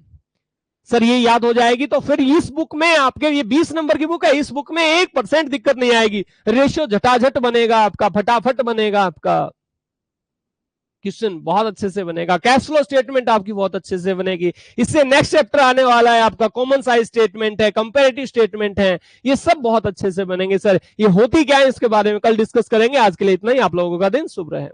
सर ये याद हो जाएगी तो फिर इस बुक में आपके, ये 20 नंबर की बुक है, इस बुक में 1% दिक्कत नहीं आएगी, रेशियो झटाझट बनेगा आपका, फटाफट बनेगा आपका, क्वेश्चन बहुत अच्छे से बनेगा, कैश फ्लो स्टेटमेंट आपकी बहुत अच्छे से बनेगी। इससे नेक्स्ट चैप्टर आने वाला है आपका कॉमन साइज स्टेटमेंट है, कंपैरेटिव स्टेटमेंट है, ये सब बहुत अच्छे से बनेंगे। सर ये होती क्या है इसके बारे में कल डिस्कस करेंगे, आज के लिए इतना ही, आप लोगों का दिन शुभ रहे।